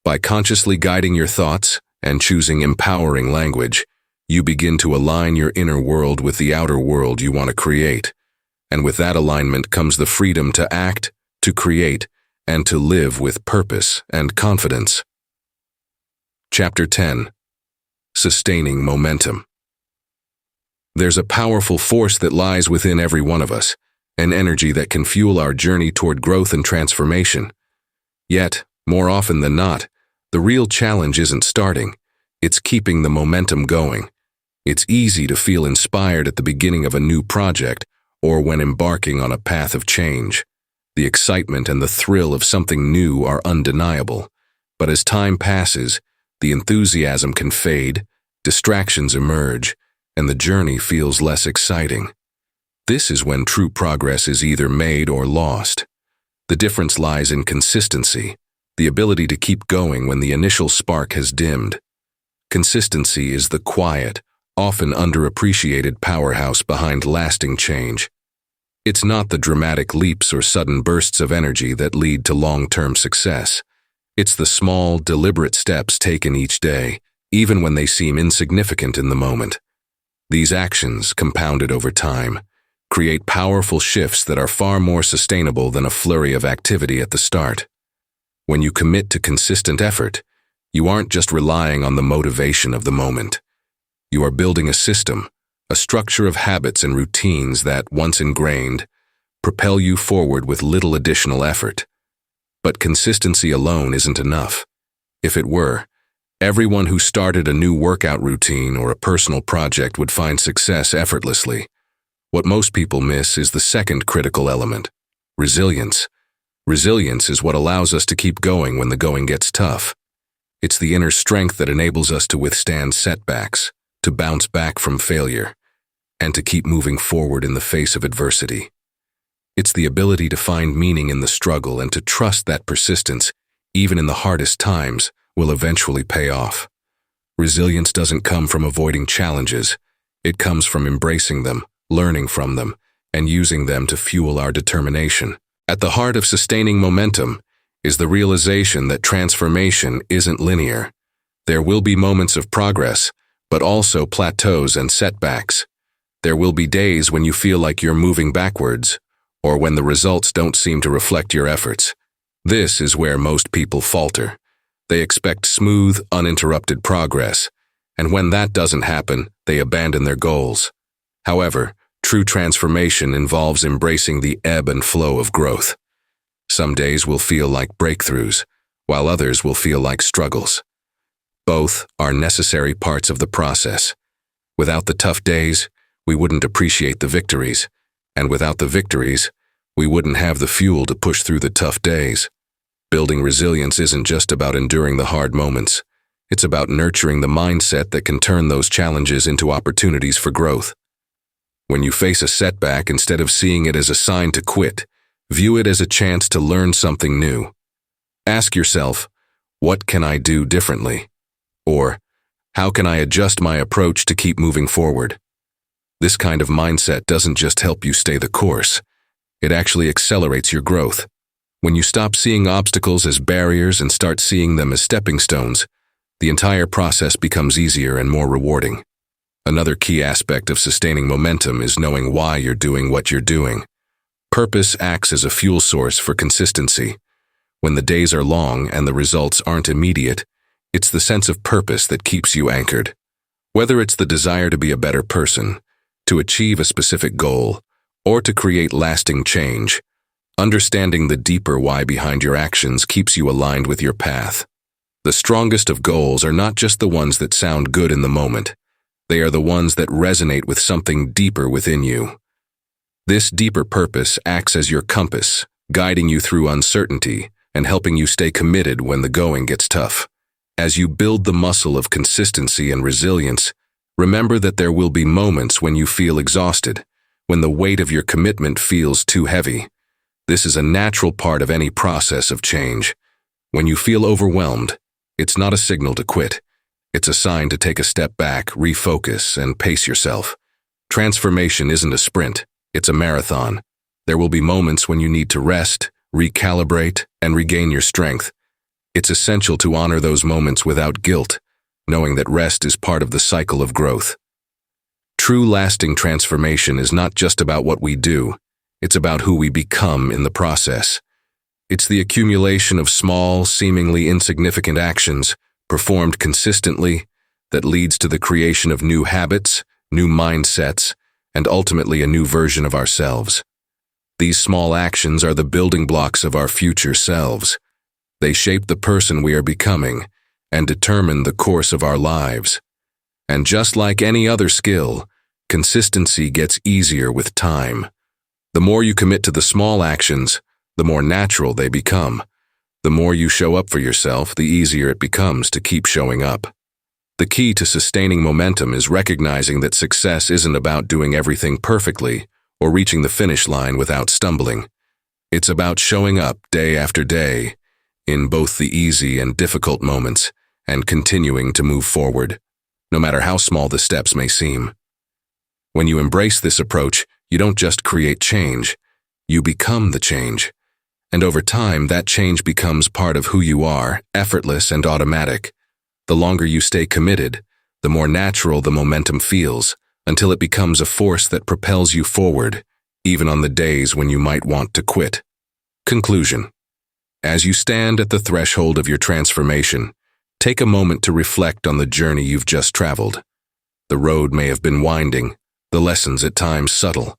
By consciously guiding your thoughts and choosing empowering language, you begin to align your inner world with the outer world you want to create. And with that alignment comes the freedom to act, to create, and to live with purpose and confidence. Chapter 10. Sustaining Momentum. There's a powerful force that lies within every one of us, an energy that can fuel our journey toward growth and transformation. Yet, more often than not, the real challenge isn't starting, it's keeping the momentum going. It's easy to feel inspired at the beginning of a new project or when embarking on a path of change. The excitement and the thrill of something new are undeniable, but as time passes, the enthusiasm can fade, distractions emerge, and the journey feels less exciting. This is when true progress is either made or lost. The difference lies in consistency, the ability to keep going when the initial spark has dimmed. Consistency is the quiet, often underappreciated powerhouse behind lasting change. It's not the dramatic leaps or sudden bursts of energy that lead to long-term success. It's the small, deliberate steps taken each day, even when they seem insignificant in the moment. These actions, compounded over time, create powerful shifts that are far more sustainable than a flurry of activity at the start. When you commit to consistent effort, you aren't just relying on the motivation of the moment. You are building a system, a structure of habits and routines that, once ingrained, propel you forward with little additional effort. But consistency alone isn't enough. If it were, everyone who started a new workout routine or a personal project would find success effortlessly. What most people miss is the second critical element: resilience. Resilience is what allows us to keep going when the going gets tough. It's the inner strength that enables us to withstand setbacks, to bounce back from failure, and to keep moving forward in the face of adversity. It's the ability to find meaning in the struggle and to trust that persistence, even in the hardest times, will eventually pay off. Resilience doesn't come from avoiding challenges. It comes from embracing them, learning from them, and using them to fuel our determination. At the heart of sustaining momentum is the realization that transformation isn't linear. There will be moments of progress, but also plateaus and setbacks. There will be days when you feel like you're moving backwards, or when the results don't seem to reflect your efforts. This is where most people falter. They expect smooth, uninterrupted progress, and when that doesn't happen, they abandon their goals. However, true transformation involves embracing the ebb and flow of growth. Some days will feel like breakthroughs, while others will feel like struggles. Both are necessary parts of the process. Without the tough days, we wouldn't appreciate the victories. And without the victories, we wouldn't have the fuel to push through the tough days. Building resilience isn't just about enduring the hard moments. It's about nurturing the mindset that can turn those challenges into opportunities for growth. When you face a setback, instead of seeing it as a sign to quit, view it as a chance to learn something new. Ask yourself, what can I do differently? Or, how can I adjust my approach to keep moving forward? This kind of mindset doesn't just help you stay the course. It actually accelerates your growth. When you stop seeing obstacles as barriers and start seeing them as stepping stones, the entire process becomes easier and more rewarding. Another key aspect of sustaining momentum is knowing why you're doing what you're doing. Purpose acts as a fuel source for consistency. When the days are long and the results aren't immediate, it's the sense of purpose that keeps you anchored. Whether it's the desire to be a better person, to achieve a specific goal, or to create lasting change, understanding the deeper why behind your actions keeps you aligned with your path. The strongest of goals are not just the ones that sound good in the moment. They are the ones that resonate with something deeper within you. This deeper purpose acts as your compass, guiding you through uncertainty and helping you stay committed when the going gets tough. As you build the muscle of consistency and resilience, remember that there will be moments when you feel exhausted, when the weight of your commitment feels too heavy. This is a natural part of any process of change. When you feel overwhelmed, it's not a signal to quit. It's a sign to take a step back, refocus, and pace yourself. Transformation isn't a sprint, it's a marathon. There will be moments when you need to rest, recalibrate, and regain your strength. It's essential to honor those moments without guilt, knowing that rest is part of the cycle of growth. True lasting transformation is not just about what we do, it's about who we become in the process. It's the accumulation of small, seemingly insignificant actions, performed consistently, that leads to the creation of new habits, new mindsets, and ultimately a new version of ourselves. These small actions are the building blocks of our future selves. They shape the person we are becoming and determine the course of our lives. And just like any other skill, consistency gets easier with time. The more you commit to the small actions, the more natural they become. The more you show up for yourself, the easier it becomes to keep showing up. The key to sustaining momentum is recognizing that success isn't about doing everything perfectly or reaching the finish line without stumbling. It's about showing up day after day, in both the easy and difficult moments, and continuing to move forward, no matter how small the steps may seem. When you embrace this approach, you don't just create change, you become the change. And over time, that change becomes part of who you are, effortless and automatic. The longer you stay committed, the more natural the momentum feels, until it becomes a force that propels you forward, even on the days when you might want to quit. Conclusion. As you stand at the threshold of your transformation, take a moment to reflect on the journey you've just traveled. The road may have been winding, the lessons at times subtle,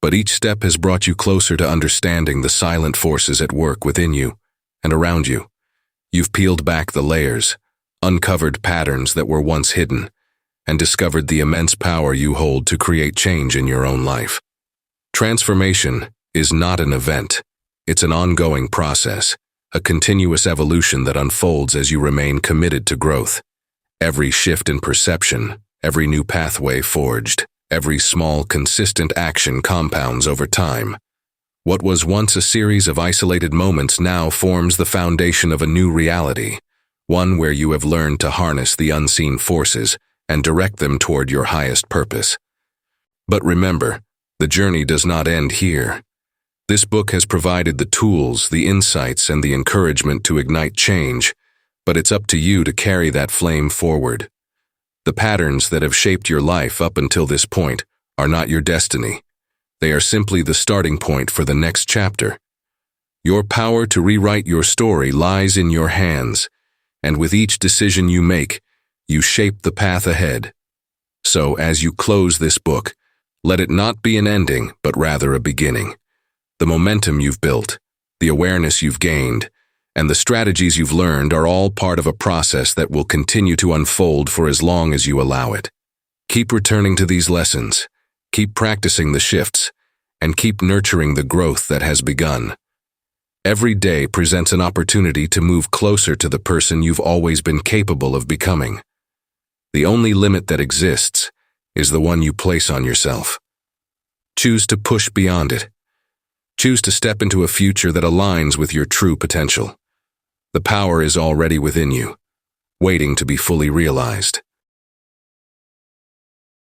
but each step has brought you closer to understanding the silent forces at work within you and around you. You've peeled back the layers, uncovered patterns that were once hidden, and discovered the immense power you hold to create change in your own life. Transformation is not an event. It's an ongoing process, a continuous evolution that unfolds as you remain committed to growth. Every shift in perception, every new pathway forged, every small, consistent action compounds over time. What was once a series of isolated moments now forms the foundation of a new reality, one where you have learned to harness the unseen forces and direct them toward your highest purpose. But remember, the journey does not end here. This book has provided the tools, the insights, and the encouragement to ignite change, but it's up to you to carry that flame forward. The patterns that have shaped your life up until this point are not your destiny. They are simply the starting point for the next chapter. Your power to rewrite your story lies in your hands, and with each decision you make, you shape the path ahead. So, as you close this book, let it not be an ending, but rather a beginning. The momentum you've built, the awareness you've gained, and the strategies you've learned are all part of a process that will continue to unfold for as long as you allow it. Keep returning to these lessons, keep practicing the shifts, and keep nurturing the growth that has begun. Every day presents an opportunity to move closer to the person you've always been capable of becoming. The only limit that exists is the one you place on yourself. Choose to push beyond it. Choose to step into a future that aligns with your true potential. The power is already within you, waiting to be fully realized.